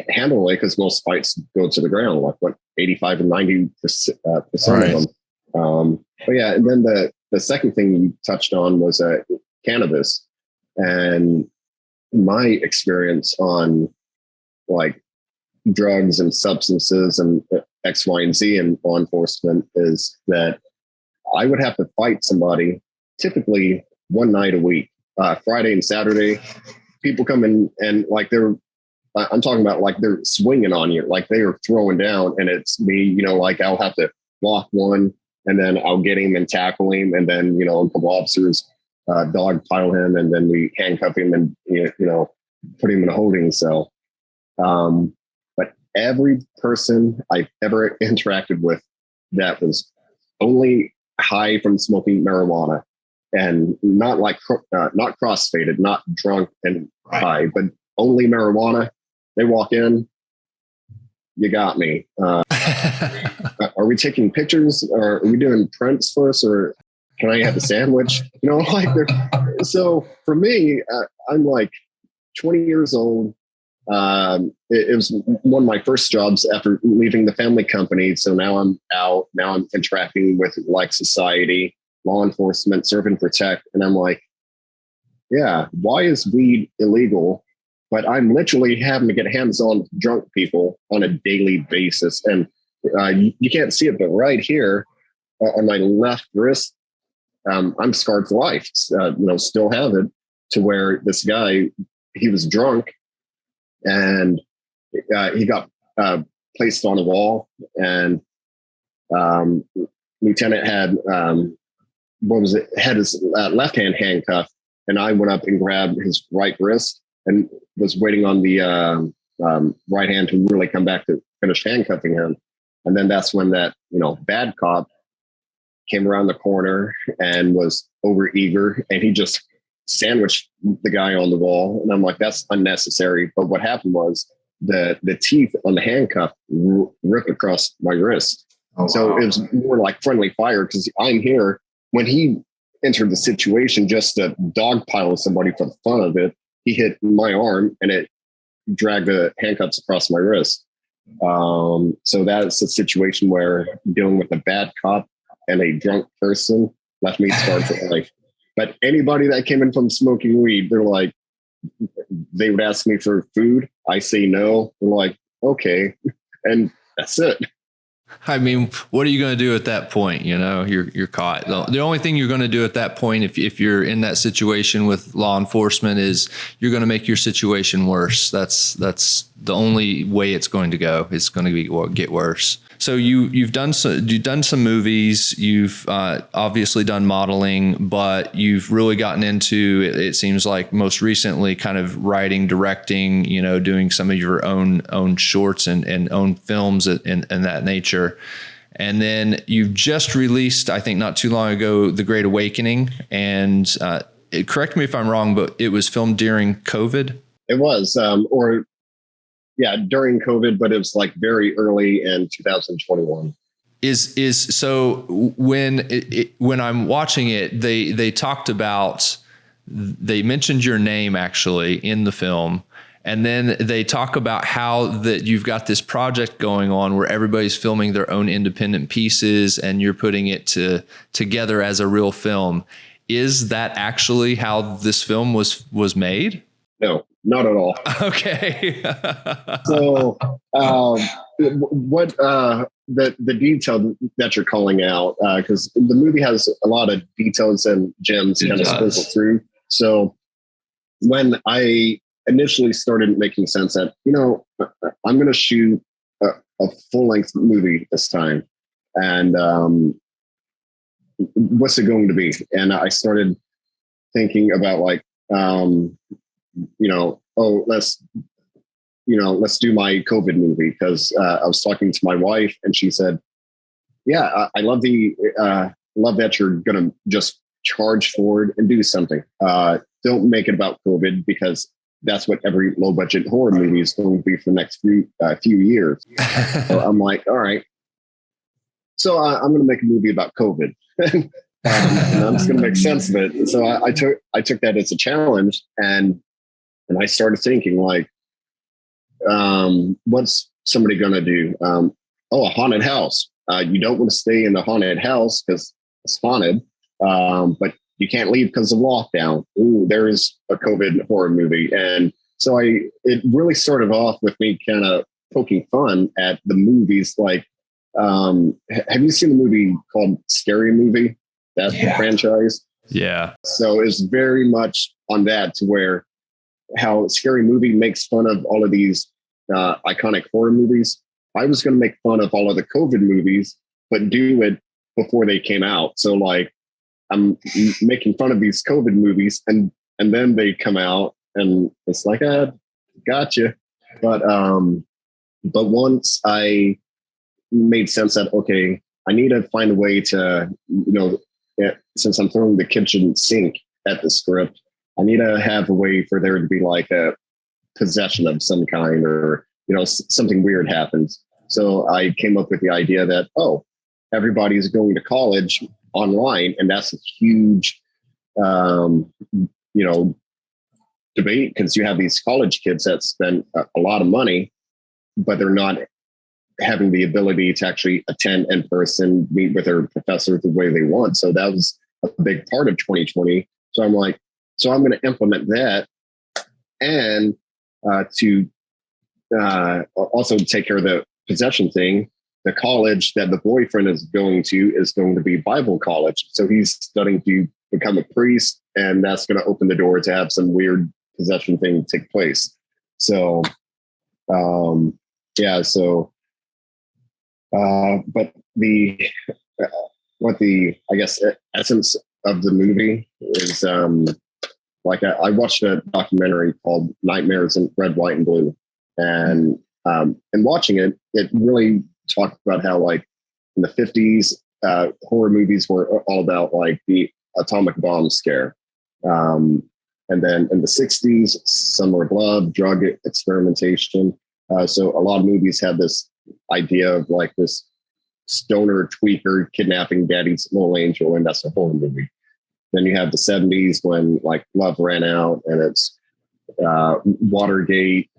handle it because most fights go to the ground, like 85 and 90% right. of them. But yeah, and then the second thing you touched on was cannabis, and my experience on like drugs and substances and X, Y, and Z in law enforcement is that I would have to fight somebody typically one night a week, Friday and Saturday. People come in and like I'm talking about like they're swinging on you, like they are throwing down, and it's me, like I'll have to block one and then I'll get him and tackle him. And then, a couple officers dog pile him and then we handcuff him and, put him in a holding cell. But every person I've ever interacted with that was only high from smoking marijuana and not like, not cross-faded, not drunk and high, but only marijuana. They walk in, you got me. Are we taking pictures or are we doing prints first or can I have a sandwich? So for me, I'm like 20 years old. It was one of my first jobs after leaving the family company. So now I'm out. Now I'm interacting with like society, law enforcement, serve and protect. And I'm like, yeah, why is weed illegal? But I'm literally having to get hands-on with drunk people on a daily basis. And you can't see it, but right here on my left wrist, I'm scarred for life, still have it, to where this guy, he was drunk and he got placed on a wall, and lieutenant had, had his left hand handcuffed, and I went up and grabbed his right wrist and was waiting on the right hand to really come back to finish handcuffing him. And then that's when that, bad cop came around the corner and was overeager, and he just sandwiched the guy on the wall. And I'm like, that's unnecessary. But what happened was the teeth on the handcuff ripped across my wrist. Oh, so wow. It was more like friendly fire because I'm here. When he entered the situation just to dogpile somebody for the fun of it, he hit my arm and it dragged the handcuffs across my wrist. So that's a situation where dealing with a bad cop and a drunk person left me scarred for life. But anybody that came in from smoking weed, they're like, they would ask me for food. I say no. They're like, okay. And that's it. I mean, what are you going to do at that point? You know, you're caught. The only thing you're going to do at that point, if you're in that situation with law enforcement, is you're going to make your situation worse. That's the only way it's going to go. It's going to get worse. So you've done some movies. You've obviously done modeling, but you've really gotten into it seems like most recently kind of writing, directing, you know, doing some of your own shorts and own films and that nature. And then you've just released, I think not too long ago, The Great Awakening. And correct me if I'm wrong, but it was filmed during COVID. It was, during COVID, but it was like very early in 2021. So when I'm watching it, they talked about, they mentioned your name actually in the film. And then they talk about how that you've got this project going on where everybody's filming their own independent pieces and you're putting it together as a real film. Is that actually how this film was made? No, not at all. Okay. So what the detail that you're calling out, because the movie has a lot of details and gems kind of sprinkled through. So when I initially started making sense that, you know, I'm going to shoot a full-length movie this time. And what's it going to be? And I started thinking about like, let's do my COVID movie, because I was talking to my wife and she said, yeah, I love love that you're going to just charge forward and do something. Don't make it about COVID, because that's what every low budget horror movie is going to be for the next few years. So I'm like, all right. So I'm going to make a movie about COVID. And I'm just going to make sense of it. So I took that as a challenge, and I started thinking like, what's somebody going to do? A haunted house. You don't want to stay in the haunted house because it's haunted, but you can't leave because of lockdown. Ooh, there is a COVID horror movie. And so it really started off with me kind of poking fun at the movies. Like, have you seen the movie called Scary Movie? That's the franchise. Yeah. So it's very much on that, to where how Scary Movie makes fun of all of these iconic horror movies. I was going to make fun of all of the COVID movies, but do it before they came out. So like, I'm making fun of these COVID movies, and then they come out, and it's like, gotcha. But once I made sense that, okay, I need to find a way to, since I'm throwing the kitchen sink at the script, I need to have a way for there to be like a possession of some kind, or, something weird happens. So I came up with the idea that, everybody's going to college online, and that's a huge, debate, because you have these college kids that spend a lot of money, but they're not having the ability to actually attend in person, meet with their professor the way they want. So that was a big part of 2020. So I'm like, I'm going to implement that, and to also take care of the possession thing. The college that the boyfriend is going to be Bible college. So he's studying to become a priest, and that's going to open the door to have some weird possession thing take place. So, but the I guess essence of the movie is like I watched a documentary called Nightmares in Red, White, and Blue, and watching it really talked about how, like, in the 50s, horror movies were all about like the atomic bomb scare. And then in the 60s, summer of love, drug experimentation. So a lot of movies had this idea of like this stoner tweaker kidnapping daddy's little angel, and that's a horror movie. Then you have the 70s when like love ran out, and it's Watergate,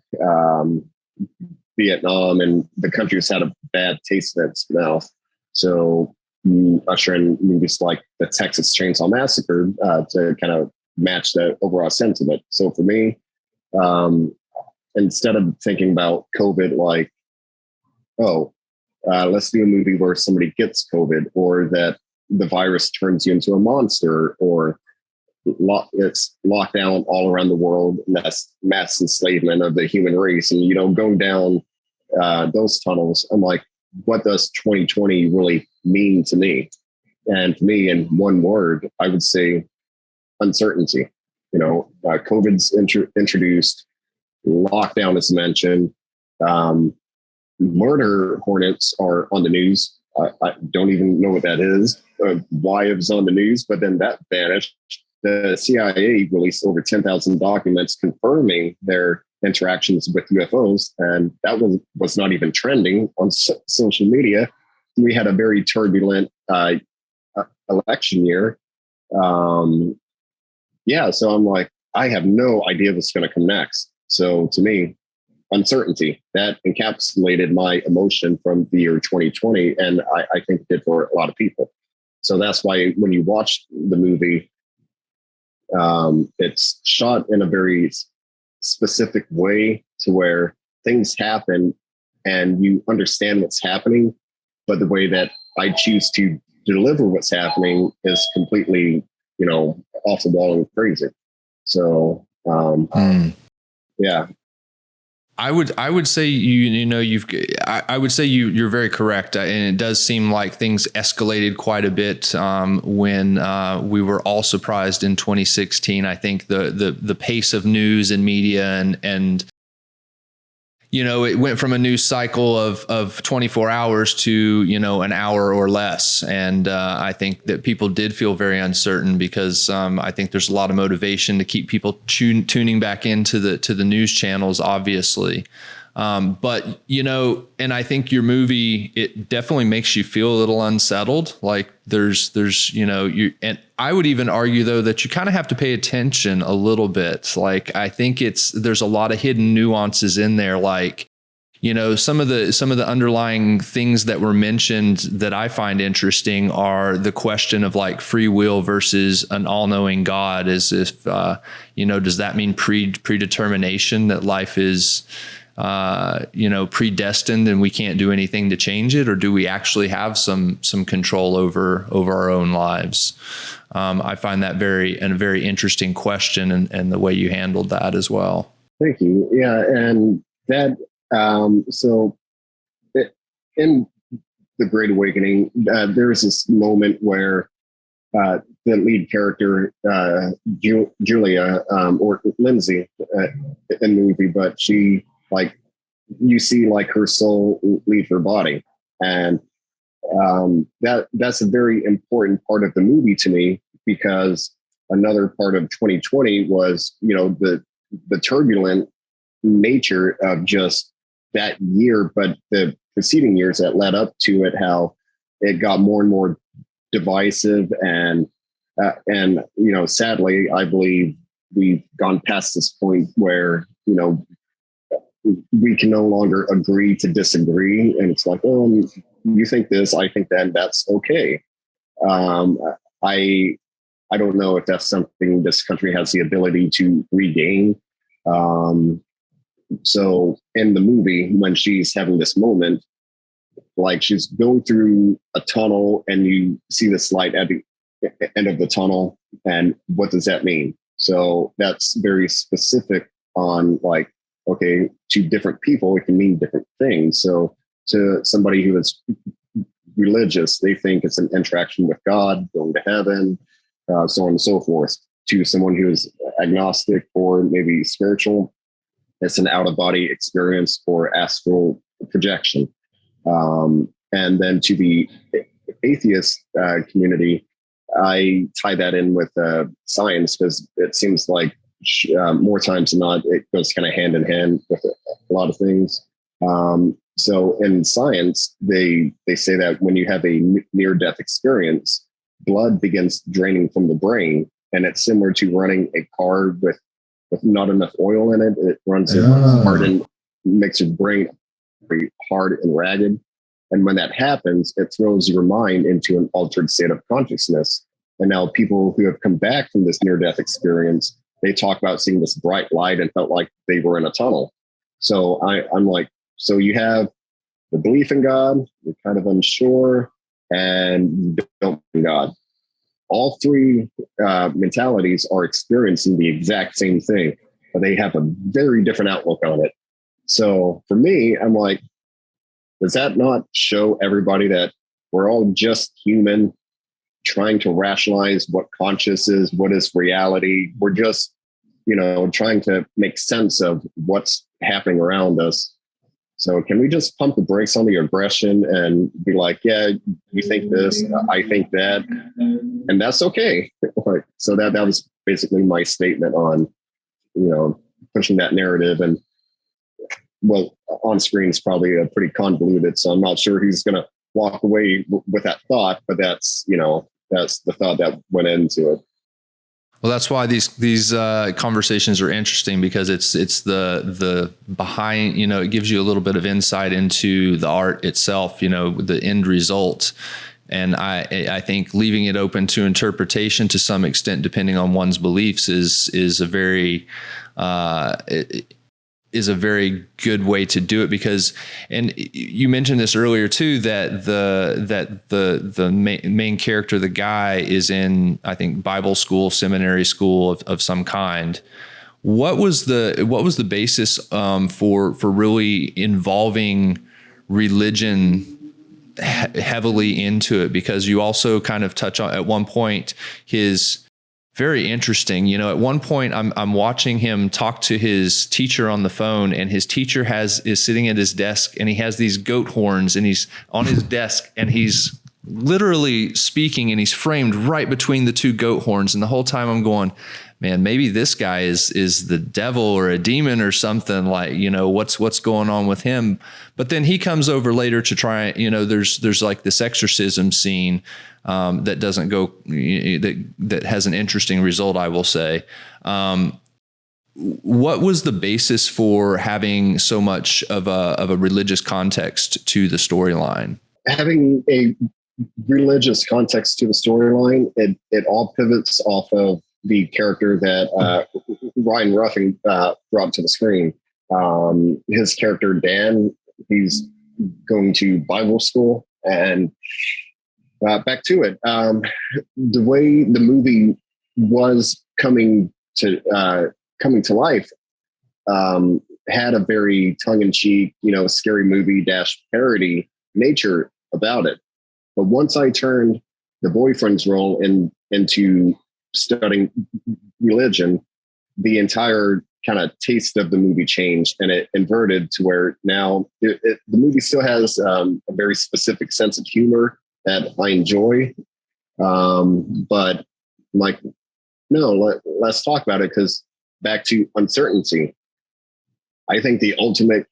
Vietnam, and the country's had a bad taste in its mouth. So usher in movies like the Texas Chainsaw Massacre to kind of match the overall sentiment. So for me, instead of thinking about COVID like, let's do a movie where somebody gets COVID, or that the virus turns you into a monster, or it's lockdown all around the world, and that's mass enslavement of the human race. And, going down those tunnels, I'm like, what does 2020 really mean to me? And to me, in one word, I would say uncertainty. COVID's introduced, lockdown is mentioned, murder hornets are on the news. I don't even know what that is, why it was on the news, but then that vanished. The CIA released over 10,000 documents confirming their interactions with UFOs, and that was not even trending on social media. We had a very turbulent election year. So I'm like, I have no idea what's going to come next. So to me, uncertainty, that encapsulated my emotion from the year 2020, and I think it did for a lot of people. So that's why when you watch the movie, it's shot in a very specific way to where things happen and you understand what's happening, but the way that I choose to deliver what's happening is completely, off the wall and crazy. So, yeah. I would say I would say you're very correct, and it does seem like things escalated quite a bit when we were all surprised in 2016. I think the pace of news and media and it went from a news cycle of 24 hours to an hour or less, and I think that people did feel very uncertain because I think there's a lot of motivation to keep people tuning back into the news channels, obviously. But and I think your movie, it definitely makes you feel a little unsettled. Like there's and I would even argue though that you kind of have to pay attention a little bit. Like I think there's a lot of hidden nuances in there. Like, some of the underlying things that were mentioned that I find interesting are the question of like free will versus an all-knowing God. As if, does that mean predetermination, that life is, predestined and we can't do anything to change it? Or do we actually have some control over our own lives? I find that a very interesting question, and the way you handled that as well. Thank you. Yeah. And that, in The Great Awakening, there's this moment where the lead character, Julia, or Lindsay in the movie, but she, like, you see like her soul leave her body. And that's a very important part of the movie to me, because another part of 2020 was, the turbulent nature of just that year, but the preceding years that led up to it, how it got more and more divisive, and sadly, I believe we've gone past this point where, we can no longer agree to disagree. And it's like, oh, you think this, I think that, that's okay. I don't know if that's something this country has the ability to regain. So in the movie, when she's having this moment, like she's going through a tunnel and you see this light at the end of the tunnel. And what does that mean? So that's very specific on, like, okay, to different people, it can mean different things. So to somebody who is religious, they think it's an interaction with God, going to heaven, so on and so forth. To someone who is agnostic or maybe spiritual, it's an out-of-body experience or astral projection. And then to the atheist community, I tie that in with science, because it seems like more times than not, it goes kind of hand in hand with a lot of things. So in science, they say that when you have a near-death experience, blood begins draining from the brain, and it's similar to running a car with not enough oil in it. It runs it hard and makes your brain very hard and ragged. And when that happens, it throws your mind into an altered state of consciousness. And now people who have come back from this near-death experience, they talk about seeing this bright light and felt like they were in a tunnel. So I'm like, so you have the belief in God, you're kind of unsure, and you don't believe in God. All three mentalities are experiencing the exact same thing, but they have a very different outlook on it. So for me, I'm like, does that not show everybody that we're all just human trying to rationalize what conscious is, what is reality? We're just, trying to make sense of what's happening around us. So can we just pump the brakes on the aggression and be like, yeah, you think this, I think that, and that's okay. So that was basically my statement on, pushing that narrative. And well, on screen is probably pretty convoluted, so I'm not sure he's going to walk away with that thought, but that's the thought that went into it. Well, that's why these conversations are interesting, because it's the behind, it gives you a little bit of insight into the art itself, the end result. And I think leaving it open to interpretation to some extent, depending on one's beliefs, is a very good way to do it, because, and you mentioned this earlier too, that the main character, the guy, is in, I think, Bible school, seminary school of some kind. What was the basis for really involving religion heavily into it? Because you also kind of touch on at one point very interesting. At one point I'm watching him talk to his teacher on the phone, and his teacher is sitting at his desk, and he has these goat horns, and he's on his desk, and he's literally speaking, and he's framed right between the two goat horns. And the whole time I'm going, man, maybe this guy is the devil or a demon or something, like, what's going on with him. But then he comes over later to try, there's like this exorcism scene that doesn't go, that has an interesting result, I will say. What was the basis for having so much of a religious context to the storyline? Having a religious context to the storyline, it all pivots off of the character that Ryan Ruffing brought to the screen. His character, Dan, he's going to Bible school, and back to it. The way the movie was coming to life had a very tongue-in-cheek, scary movie / parody nature about it. But once I turned the boyfriend's role into studying religion, the entire kind of taste of the movie changed, and it inverted to where now the movie still has a very specific sense of humor that I enjoy. But like, no, let's talk about it, because back to uncertainty. I think the ultimate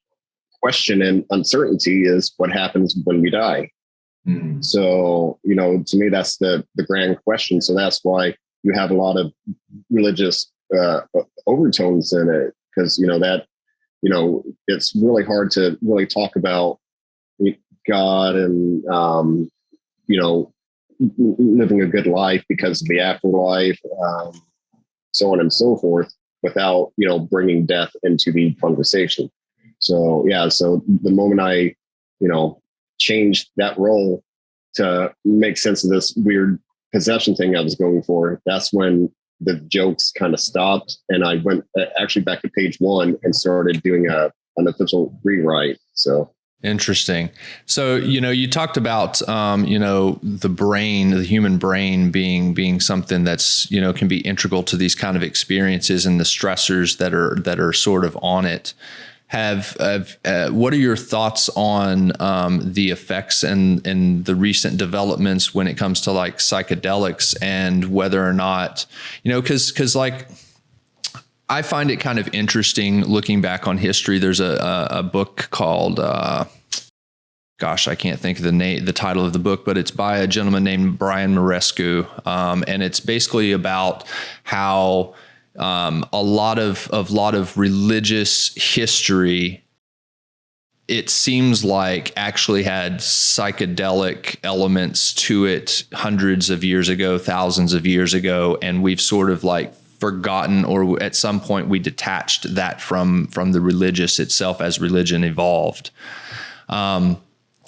question in uncertainty is what happens when we die. Mm. So, to me, that's the grand question. So that's why you have a lot of religious overtones in it, because, it's really hard to really talk about God and, living a good life because of the afterlife, so on and so forth, without, bringing death into the conversation. So, yeah, so the moment I, changed that role to make sense of this weird possession thing I was going for, that's when the jokes kind of stopped, and I went actually back to page 1 and started doing an official rewrite. So interesting. So, you talked about, the brain, the human brain being something that's, can be integral to these kind of experiences and the stressors that are sort of on it. What are your thoughts on the effects and the recent developments when it comes to like psychedelics, and whether or not, because like, I find it kind of interesting looking back on history. There's a book called, I can't think of the title of the book, but it's by a gentleman named Brian Marescu. And it's basically about how a lot of religious history, it seems like, actually had psychedelic elements to it hundreds of years ago, thousands of years ago, and we've sort of like forgotten, or at some point we detached that from the religious itself as religion evolved.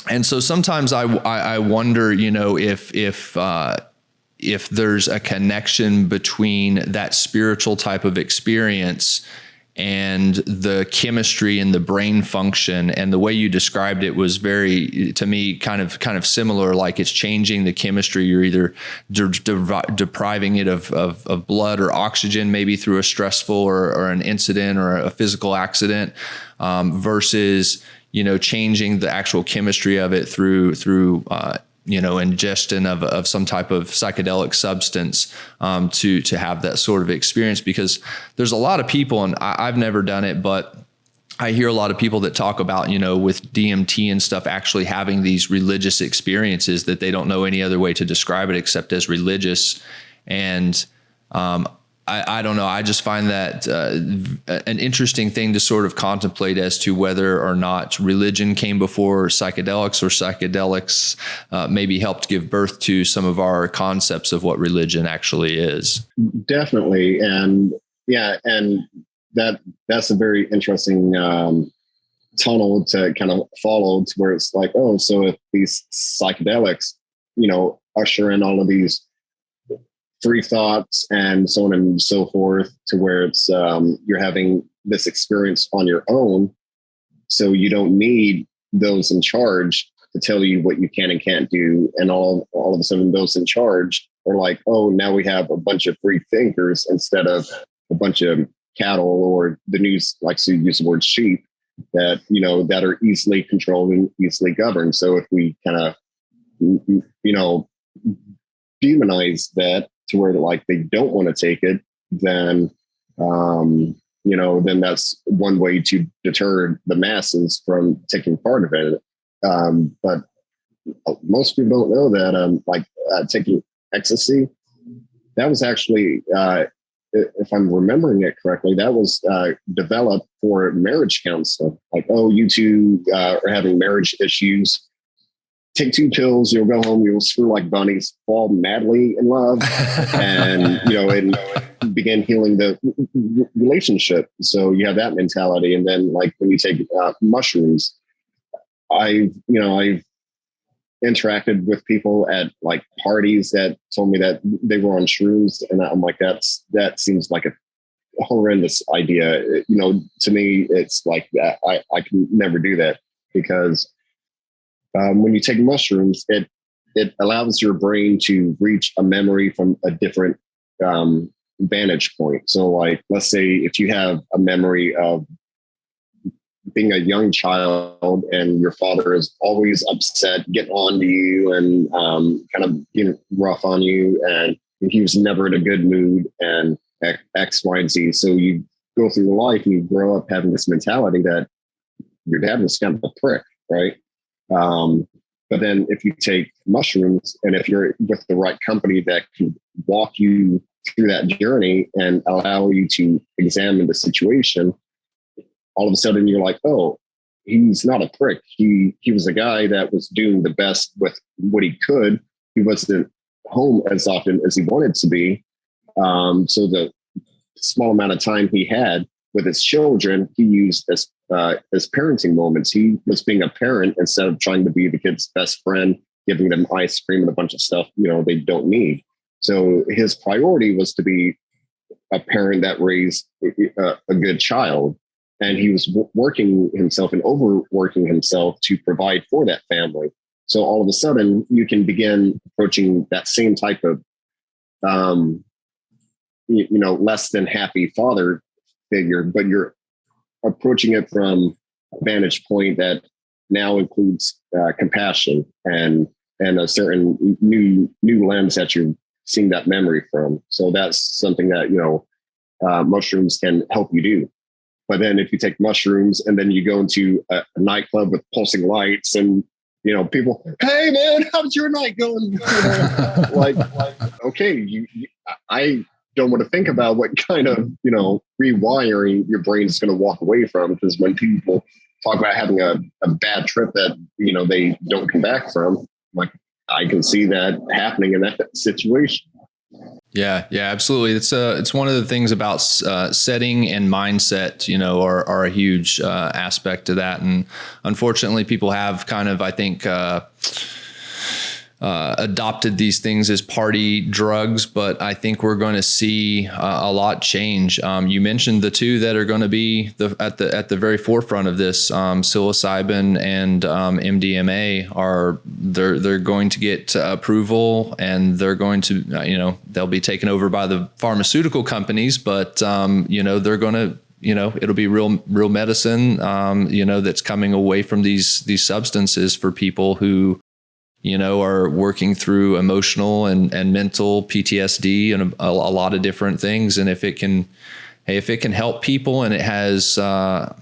And so sometimes I wonder, if there's a connection between that spiritual type of experience and the chemistry and the brain function. And the way you described it was very, to me, kind of similar. Like it's changing the chemistry. You're either depriving it of blood or oxygen, maybe through a stressful or an incident or a physical accident, versus, changing the actual chemistry of it through ingestion of some type of psychedelic substance, to have that sort of experience. Because there's a lot of people, and I've never done it, but I hear a lot of people that talk about, with DMT and stuff, actually having these religious experiences that they don't know any other way to describe it except as religious. And, I don't know. I just find that an interesting thing to sort of contemplate as to whether or not religion came before psychedelics, or psychedelics maybe helped give birth to some of our concepts of what religion actually is. Definitely. And that's a very interesting tunnel to kind of follow, to where it's like, oh, so if these psychedelics, usher in all of these free thoughts and so on and so forth, to where it's you're having this experience on your own, so you don't need those in charge to tell you what you can and can't do. And all of a sudden those in charge are like, oh, now we have a bunch of free thinkers instead of a bunch of cattle, or the news likes to use the word sheep, that that are easily controlled and easily governed. So if we kind of demonize that, to where like they don't want to take it, then then that's one way to deter the masses from taking part of it. But most people don't know that taking ecstasy, that was actually, if I'm remembering it correctly, that was developed for marriage counseling. Like, oh, you two are having marriage issues. Take 2 pills, you'll go home, you'll screw like bunnies, fall madly in love, and and begin healing the relationship. So you have that mentality. And then like when you take mushrooms, I've interacted with people at like parties that told me that they were on shrooms, and I'm like, that seems like a horrendous idea. To me, it's like that. I can never do that, because when you take mushrooms, it allows your brain to reach a memory from a different vantage point. So like, let's say if you have a memory of being a young child and your father is always upset, getting on to you and kind of being rough on you, and he was never in a good mood, and X, Y, and Z. So you go through life and you grow up having this mentality that your dad was kind of a prick, right? But then if you take mushrooms, and if you're with the right company that can walk you through that journey and allow you to examine the situation, all of a sudden you're like, oh, he's not a prick. He was a guy that was doing the best with what he could. He wasn't home as often as he wanted to be. So the small amount of time he had with his children, he used as parenting moments. He was being a parent instead of trying to be the kid's best friend, giving them ice cream and a bunch of stuff they don't need. So his priority was to be a parent that raised a good child, and he was working himself and overworking himself to provide for that family. So all of a sudden, you can begin approaching that same type of less than happy father figure, but you're approaching it from a vantage point that now includes compassion and a certain new lens that you're seeing that memory from. So that's something that mushrooms can help you do. But then if you take mushrooms and then you go into a nightclub with pulsing lights and people, hey man, how's your night going? Like okay, I don't want to think about what kind of rewiring your brain is going to walk away from, because when people talk about having a bad trip that they don't come back from, like I can see that happening in that situation. Yeah, absolutely. It's one of the things about setting and mindset, are a huge aspect to that. And unfortunately, people have kind of, I think, adopted these things as party drugs, but I think we're going to see a lot change. You mentioned the two that are going to be at the very forefront of this, psilocybin and MDMA. They're going to get approval, and they're going to they'll be taken over by the pharmaceutical companies, but they're going to it'll be real medicine that's coming away from these substances for people who are working through emotional and mental PTSD and a lot of different things. And if it can help people, and it has, I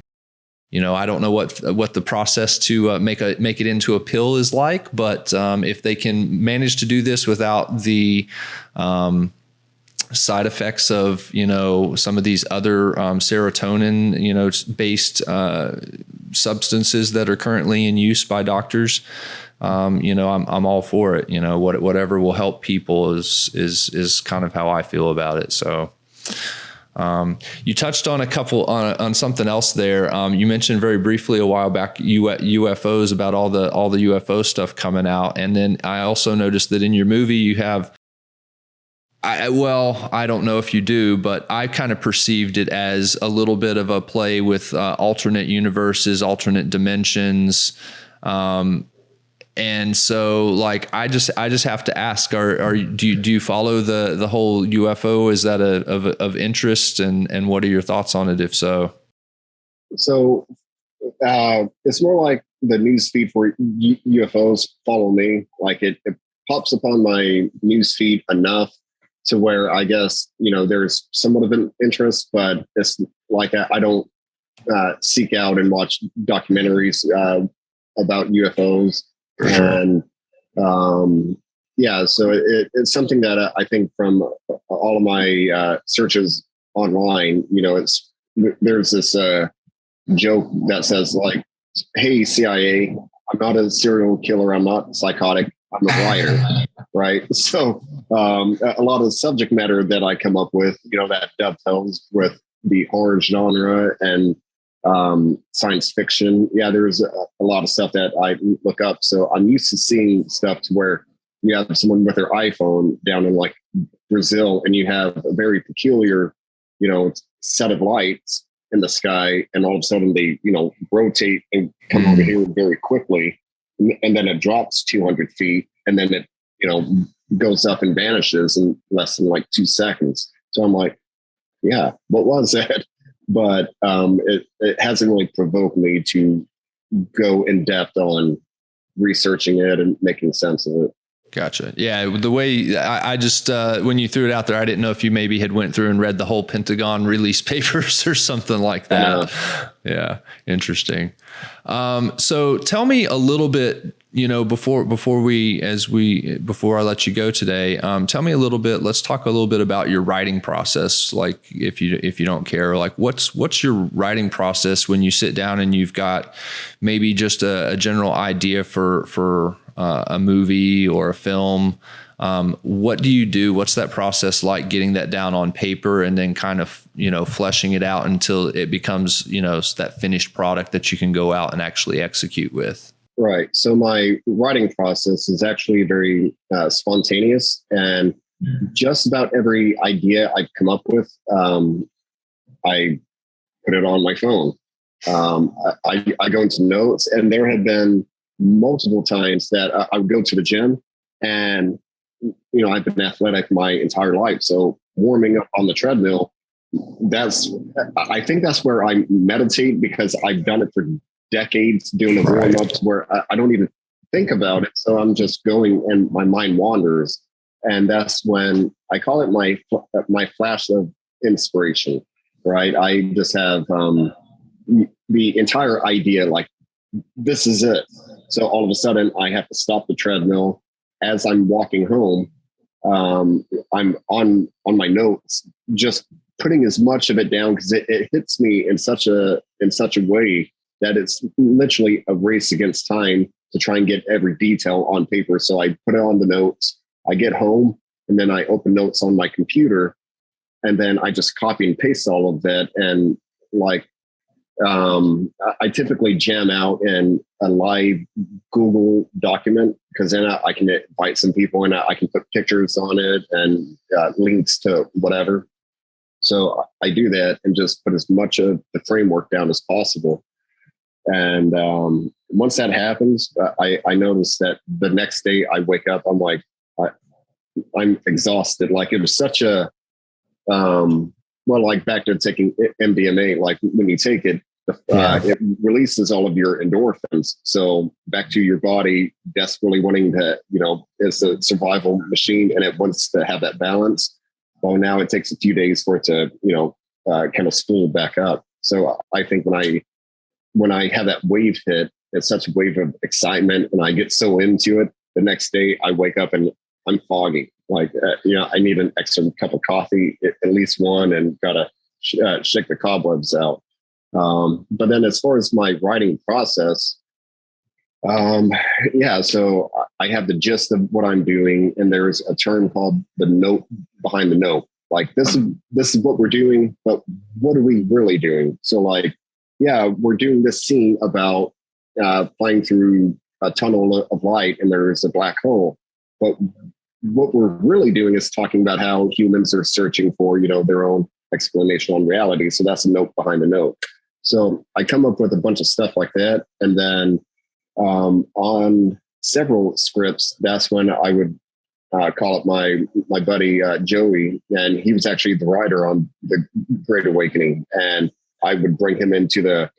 don't know what the process to make it into a pill is like, but if they can manage to do this without the side effects of, some of these other serotonin, based substances that are currently in use by doctors, I'm all for it. Whatever will help people is kind of how I feel about it. So, you touched on on something else there. You mentioned very briefly a while back UFOs, about all the UFO stuff coming out, and then I also noticed that in your movie you have. I don't know if you do, but I kind of perceived it as a little bit of a play with alternate universes, alternate dimensions. And so, like, I just have to ask: do you follow the whole UFO? Is that of interest, and what are your thoughts on it, if so? So it's more like the news feed for UFOs follow me. Like it pops up on my news feed enough to where I guess there's somewhat of an interest, but it's like I don't seek out and watch documentaries about UFOs. And so it's something that I think from all of my searches online, there's this joke that says, like, "Hey, CIA, I'm not a serial killer, I'm not psychotic, I'm a writer." Right. So a lot of the subject matter that I come up with, that dovetails with the horror genre and science fiction. Yeah, there's a lot of stuff that I look up. So I'm used to seeing stuff to where you have someone with their iPhone down in like Brazil, and you have a very peculiar, set of lights in the sky, and all of a sudden they, rotate and come over here very quickly, and then it drops 200 feet, and then it, goes up and vanishes in less than like 2 seconds. So I'm like, yeah, what was that? But it hasn't really provoked me to go in depth on researching it and making sense of it. Gotcha. Yeah. The way I just, when you threw it out there, I didn't know if you maybe had went through and read the whole Pentagon release papers or something like that. Yeah. Interesting. So tell me a little bit, before I let you go today, tell me a little bit, let's talk a little bit about your writing process. Like, if you don't care, like what's your writing process when you sit down and you've got maybe just a general idea for a movie or a film? What do you do? What's that process like, getting that down on paper and then kind of, fleshing it out until it becomes, that finished product that you can go out and actually execute with? Right. So my writing process is actually very spontaneous, and just about every idea I come up with, I put it on my phone. I go into notes, and there have been multiple times that I would go to the gym, and I've been athletic my entire life, so warming up on the treadmill, I think that's where I meditate, because I've done it for decades, doing the warm-ups where I don't even think about it. So I'm just going and my mind wanders. And that's when I call it my flash of inspiration, right? I just have the entire idea, like, this is it. So all of a sudden I have to stop the treadmill as I'm walking home. I'm on my notes, just putting as much of it down, because it hits me in such a way that it's literally a race against time to try and get every detail on paper. So I put it on the notes. I get home and then I open notes on my computer, and then I just copy and paste all of that. And like, I typically jam out in a live Google document, because then I can invite some people and I can put pictures on it and links to whatever. So I do that and just put as much of the framework down as possible. And once that happens, I notice that the next day I wake up, I'm like, I'm exhausted. Like, it was such a, well, like back to taking MDMA, like when you take it, it releases all of your endorphins. So back to your body desperately wanting to, it's a survival machine and it wants to have that balance. Well, now it takes a few days for it to, kind of spool back up. So I think when I have that wave hit, it's such a wave of excitement and I get so into it, the next day I wake up and I'm foggy. Like, I need an extra cup of coffee, at least one, and gotta shake the cobwebs out. But then as far as my writing process, so I have the gist of what I'm doing, and there's a term called the note behind the note. Like, this is what we're doing, but what are we really doing? So like, we're doing this scene about flying through a tunnel of light and there's a black hole. But what we're really doing is talking about how humans are searching for, their own explanation on reality. So that's a note behind the note. So I come up with a bunch of stuff like that. And then on several scripts, that's when I would call up my buddy Joey, and he was actually the writer on The Great Awakening. And I would bring him into the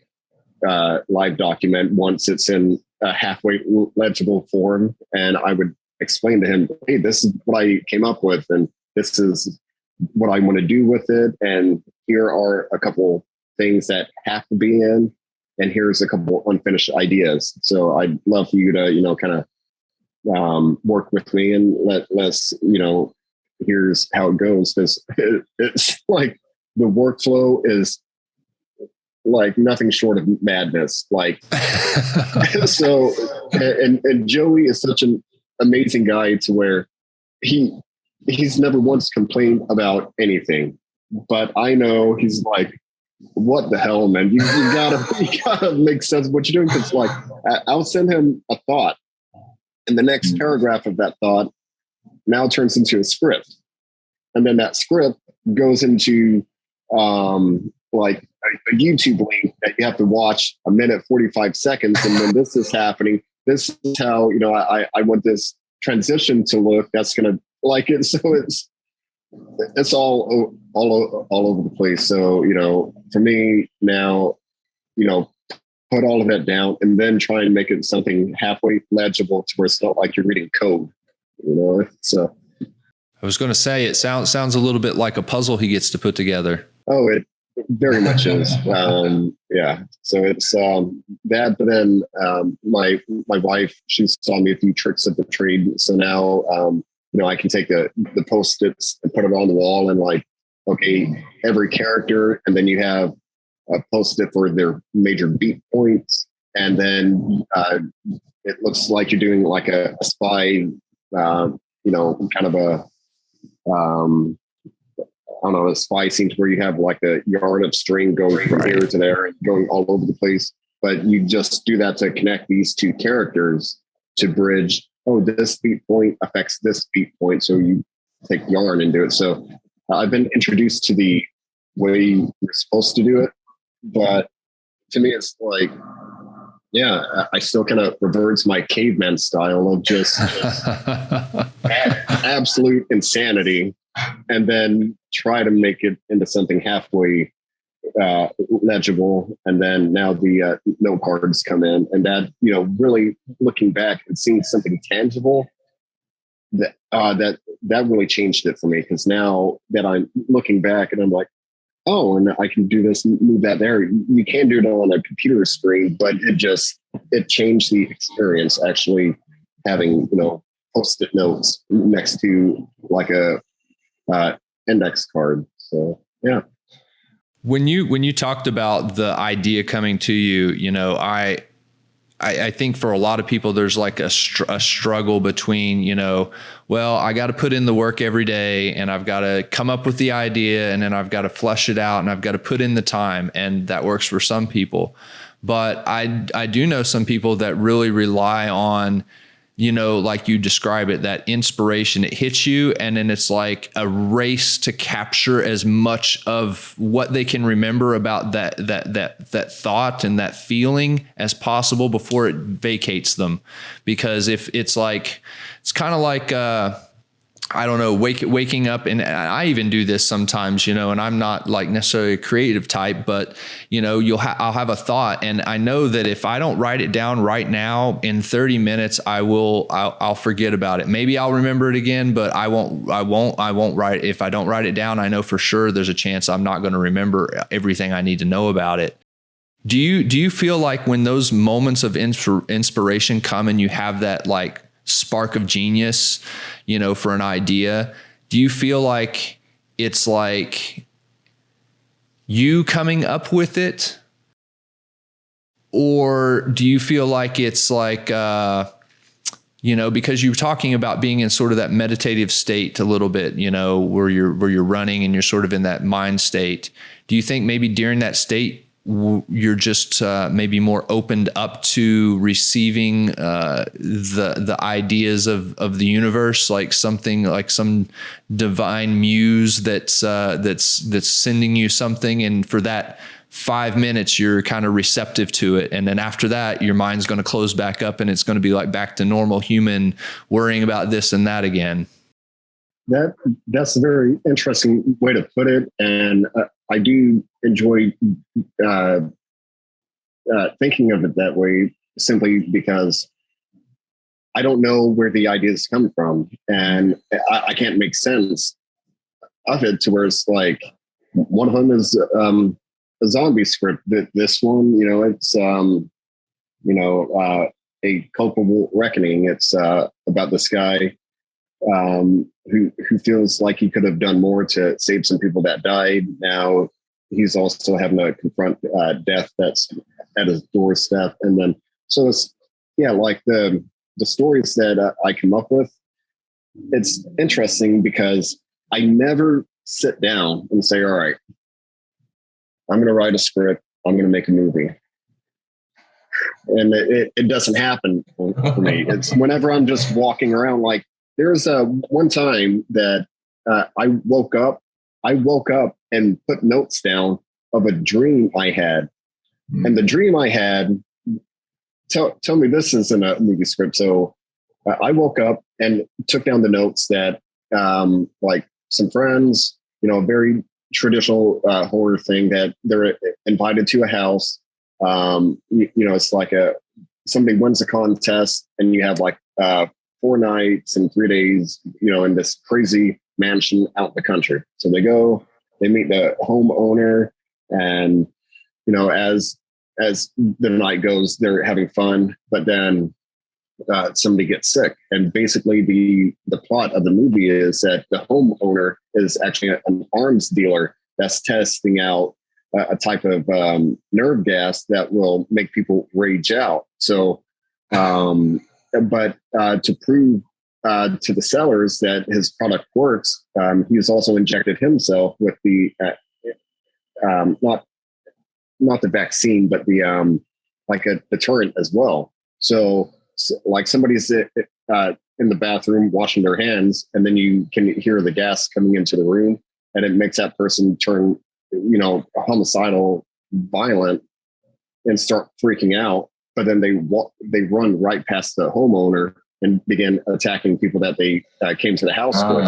live document once it's in a halfway legible form. And I would explain to him, hey, this is what I came up with, and this is what I want to do with it. And here are a couple things that have to be in, and here's a couple unfinished ideas. So I'd love for you to, kind of work with me and let's, here's how it goes. Because it's like the workflow is like nothing short of madness. Like, so, and Joey is such an amazing guy to where he's never once complained about anything, but I know he's like, what the hell, man, you gotta make sense of what you're doing. Cause like, I'll send him a thought and the next paragraph of that thought now turns into a script. And then that script goes into, like a YouTube link that you have to watch a minute, 45 seconds. And when this is happening, this is how, I want this transition to look. That's going to like it. So it's all over the place. So, for me now, put all of that down and then try and make it something halfway legible to where it's not like you're reading code, So I was going to say, it sounds a little bit like a puzzle he gets to put together. Oh, it very much is. So it's that, but then my wife, she saw me a few tricks of the trade. So now, I can take the Post-its and put it on the wall and like, okay, every character, and then you have a Post-it for their major beat points. And then it looks like you're doing like a spy, kind of a, I don't know, a spy scene where you have like a yard of string going from here to there and going all over the place. But you just do that to connect these two characters to bridge, this beat point affects this beat point. So you take yarn and do it. So I've been introduced to the way you're supposed to do it. But to me, it's like, I still kind of revert to my caveman style of just absolute insanity, and then try to make it into something halfway legible. And then now the note cards come in, and that, really looking back and seeing something tangible, that really changed it for me. Because now that I'm looking back and I'm like, and I can do this, move that there. You can do it on a computer screen, but it changed the experience actually having, Post-it notes next to like a index card. So, yeah. When you talked about the idea coming to you, I think for a lot of people, there's like a struggle between, you know, well, I got to put in the work every day and I've got to come up with the idea and then I've got to flesh it out and I've got to put in the time, and that works for some people. But I do know some people that really rely on, you know, like you describe it, that inspiration, it hits you. And then it's like a race to capture as much of what they can remember about that thought and that feeling as possible before it vacates them. Because if it's like, it's kind of like, I don't know, waking up, and I even do this sometimes, you know, and I'm not like necessarily a creative type, but you know, I'll have a thought, and I know that if I don't write it down right now, in 30 minutes, I'll forget about it. Maybe I'll remember it again, but I won't write it. If I don't write it down, I know for sure there's a chance I'm not going to remember everything I need to know about it. Do you feel like when those moments of inspiration come and you have that like spark of genius, you know, for an idea, do you feel like it's like you coming up with it, or do you feel like it's like, you know, because you're talking about being in sort of that meditative state a little bit, you know, where you're running and you're sort of in that mind state. Do you think maybe during that state, you're just maybe more opened up to receiving the ideas of the universe, like something like some divine muse that's sending you something, and for that 5 minutes you're kind of receptive to it, and then after that your mind's going to close back up and it's going to be like back to normal human worrying about this and that again? That's a very interesting way to put it, and I do enjoy thinking of it that way, simply because I don't know where the ideas come from, and I can't make sense of it to where it's like one of them is a zombie script. This one, you know, it's a culpable reckoning. It's about this guy who feels like he could have done more to save some people that died. Now he's also having to confront death that's at his doorstep. And then, so it's, yeah, like the stories that I come up with, it's interesting because I never sit down and say, all right, I'm going to write a script, I'm going to make a movie. And it doesn't happen for me. It's whenever I'm just walking around. Like there's one time that I woke up and put notes down of a dream I had. And the dream I had, tell me this isn't a movie script. So I woke up and took down the notes that like some friends, you know, a very traditional horror thing, that they're invited to a house. You know, it's like somebody wins a contest and you have like 4 nights and 3 days, you know, in this crazy mansion out in the country. So they go, they meet the homeowner, and, you know, as the night goes, they're having fun, but then somebody gets sick. And basically the plot of the movie is that the homeowner is actually an arms dealer that's testing out a type of nerve gas that will make people rage out. So, but to prove to the sellers that his product works, he's also injected himself with the not the vaccine, but the like a deterrent as well. So like somebody's in the bathroom washing their hands, and then you can hear the gas coming into the room, and it makes that person turn, you know, homicidal, violent, and start freaking out. But then they run right past the homeowner and begin attacking people that they came to the house with.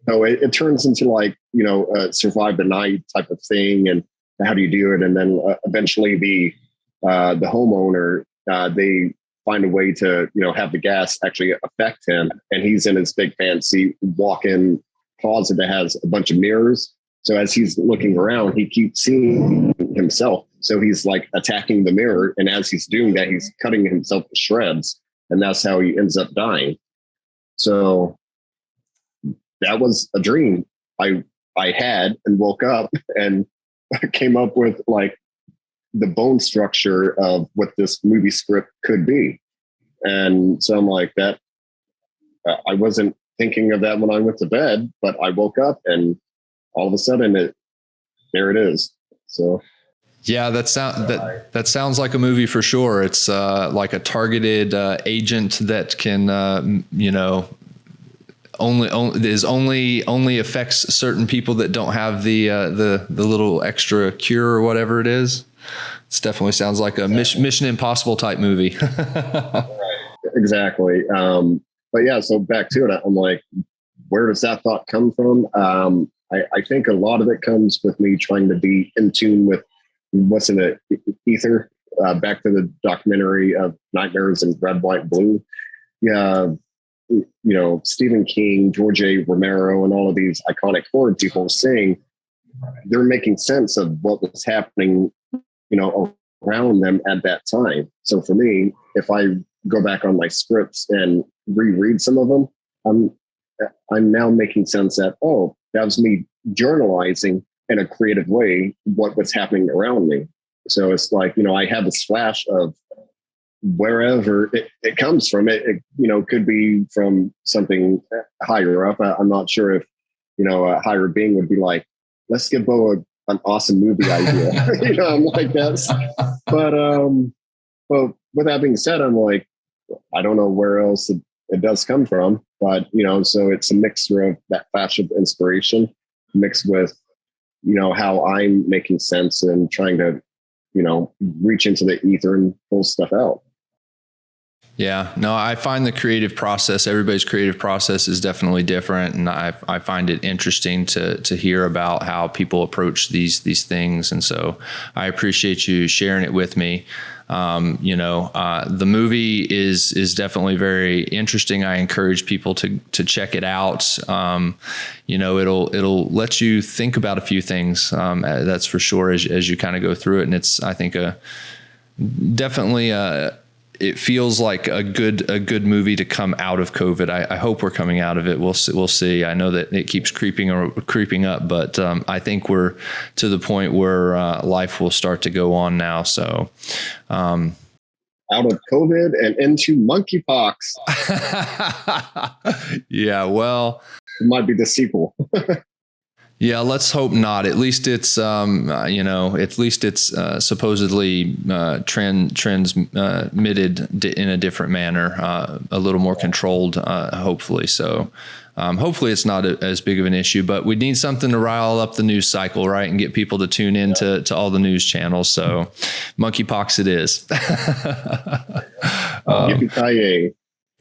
So it turns into like, you know, a survive the night type of thing. And how do you do it? And then eventually the homeowner, they find a way to, you know, have the gas actually affect him. And he's in his big fancy walk-in closet that has a bunch of mirrors. So as he's looking around, he keeps seeing himself. So he's like attacking the mirror. And as he's doing that, he's cutting himself to shreds. And that's how he ends up dying. So that was a dream I had, and woke up and came up with like the bone structure of what this movie script could be. And so I'm like that. I wasn't thinking of that when I went to bed, but I woke up and all of a sudden there it is. So. Yeah, that sounds like a movie for sure. It's like a targeted agent that can, only affects certain people that don't have the little extra cure or whatever it is. It definitely sounds like a Mission Impossible type movie. Right. Exactly. But yeah, so back to it, I'm like, where does that thought come from? I think a lot of it comes with me trying to be in tune with what's in the ether. Back to the documentary of Nightmares in Red, White, Blue. Yeah, Stephen King, George A. Romero, and all of these iconic horror people saying they're making sense of what was happening, around them at that time. So for me, if I go back on my scripts and reread some of them, I'm now making sense that, that was me journalizing in a creative way what was happening around me. So it's like, I have this flash of wherever it comes from. It could be from something higher up. I'm not sure if, a higher being would be like, let's give Bo an awesome movie idea. I'm like, but with that being said, I'm like, I don't know where else it does come from, but, so it's a mixture of that flash of inspiration mixed with, how I'm making sense and trying to, reach into the ether and pull stuff out. Yeah, no, I find the creative process, everybody's creative process is definitely different. And I find it interesting to hear about how people approach these things. And so I appreciate you sharing it with me. The movie is definitely very interesting. I encourage people to check it out. It'll let you think about a few things. That's for sure as you kind of go through it. And it's, I think, it feels like a good movie to come out of COVID. I hope we're coming out of it. We'll see. I know that it keeps creeping up, but I think we're to the point where life will start to go on now. So, out of COVID and into monkeypox. Yeah, well, it might be the sequel. Yeah, let's hope not. At least it's, supposedly transmitted in a different manner, a little more controlled, hopefully. So hopefully it's not as big of an issue, but we need something to rile up the news cycle, right? And get people to tune in to all the news channels. So monkeypox it is. Yippee-ki-yay.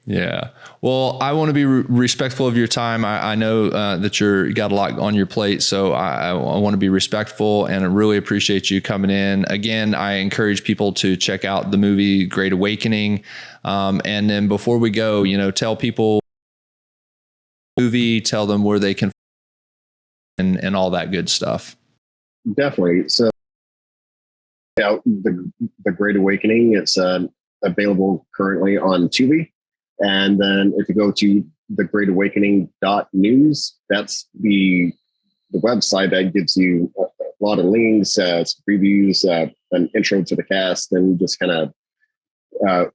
Yeah. Well, I want to be respectful of your time. I know that you got a lot on your plate, so I want to be respectful, and I really appreciate you coming in. Again, I encourage people to check out the movie Great Awakening. And then before we go, tell people the movie, tell them where they can and all that good stuff. Definitely. So the Great Awakening, it's available currently on Tubi. And then if you go to thegreatawakening.news, that's the website that gives you a lot of links, previews, an intro to the cast, and just kind of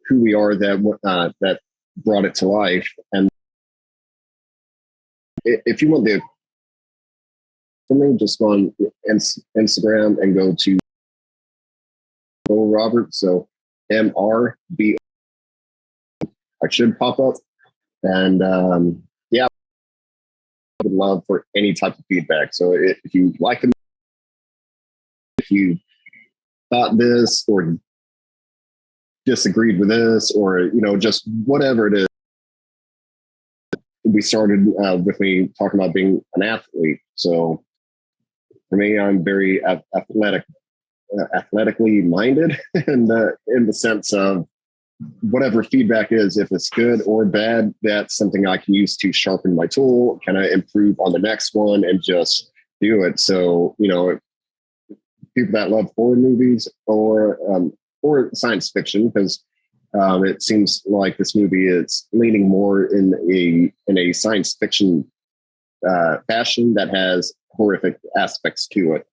who we are that brought it to life. And if you want just go on Instagram and go to Robert. So MRB. I should pop up, and I would love for any type of feedback. So if you like them, if you thought this or disagreed with this, or just whatever it is. We started with me talking about being an athlete. So for me, I'm very athletically minded, and in the sense of whatever feedback is, if it's good or bad, that's something I can use to sharpen my tool, kind of improve on the next one, and just do it. So, people that love horror movies or science fiction, because it seems like this movie is leaning more in a science fiction fashion that has horrific aspects to it.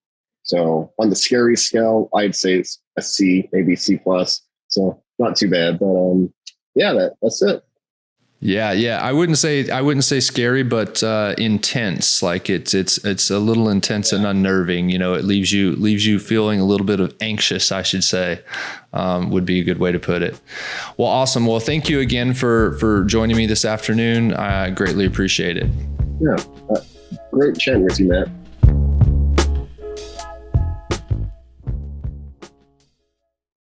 So on the scary scale, I'd say it's a C, maybe C plus. So not too bad, but yeah, that's it. Yeah. I wouldn't say scary, but intense. Like it's a little intense and unnerving. You know, it leaves you feeling a little bit of anxious, I should say, would be a good way to put it. Well, awesome. Well, thank you again for joining me this afternoon. I greatly appreciate it. Yeah, great chatting with you, Matt.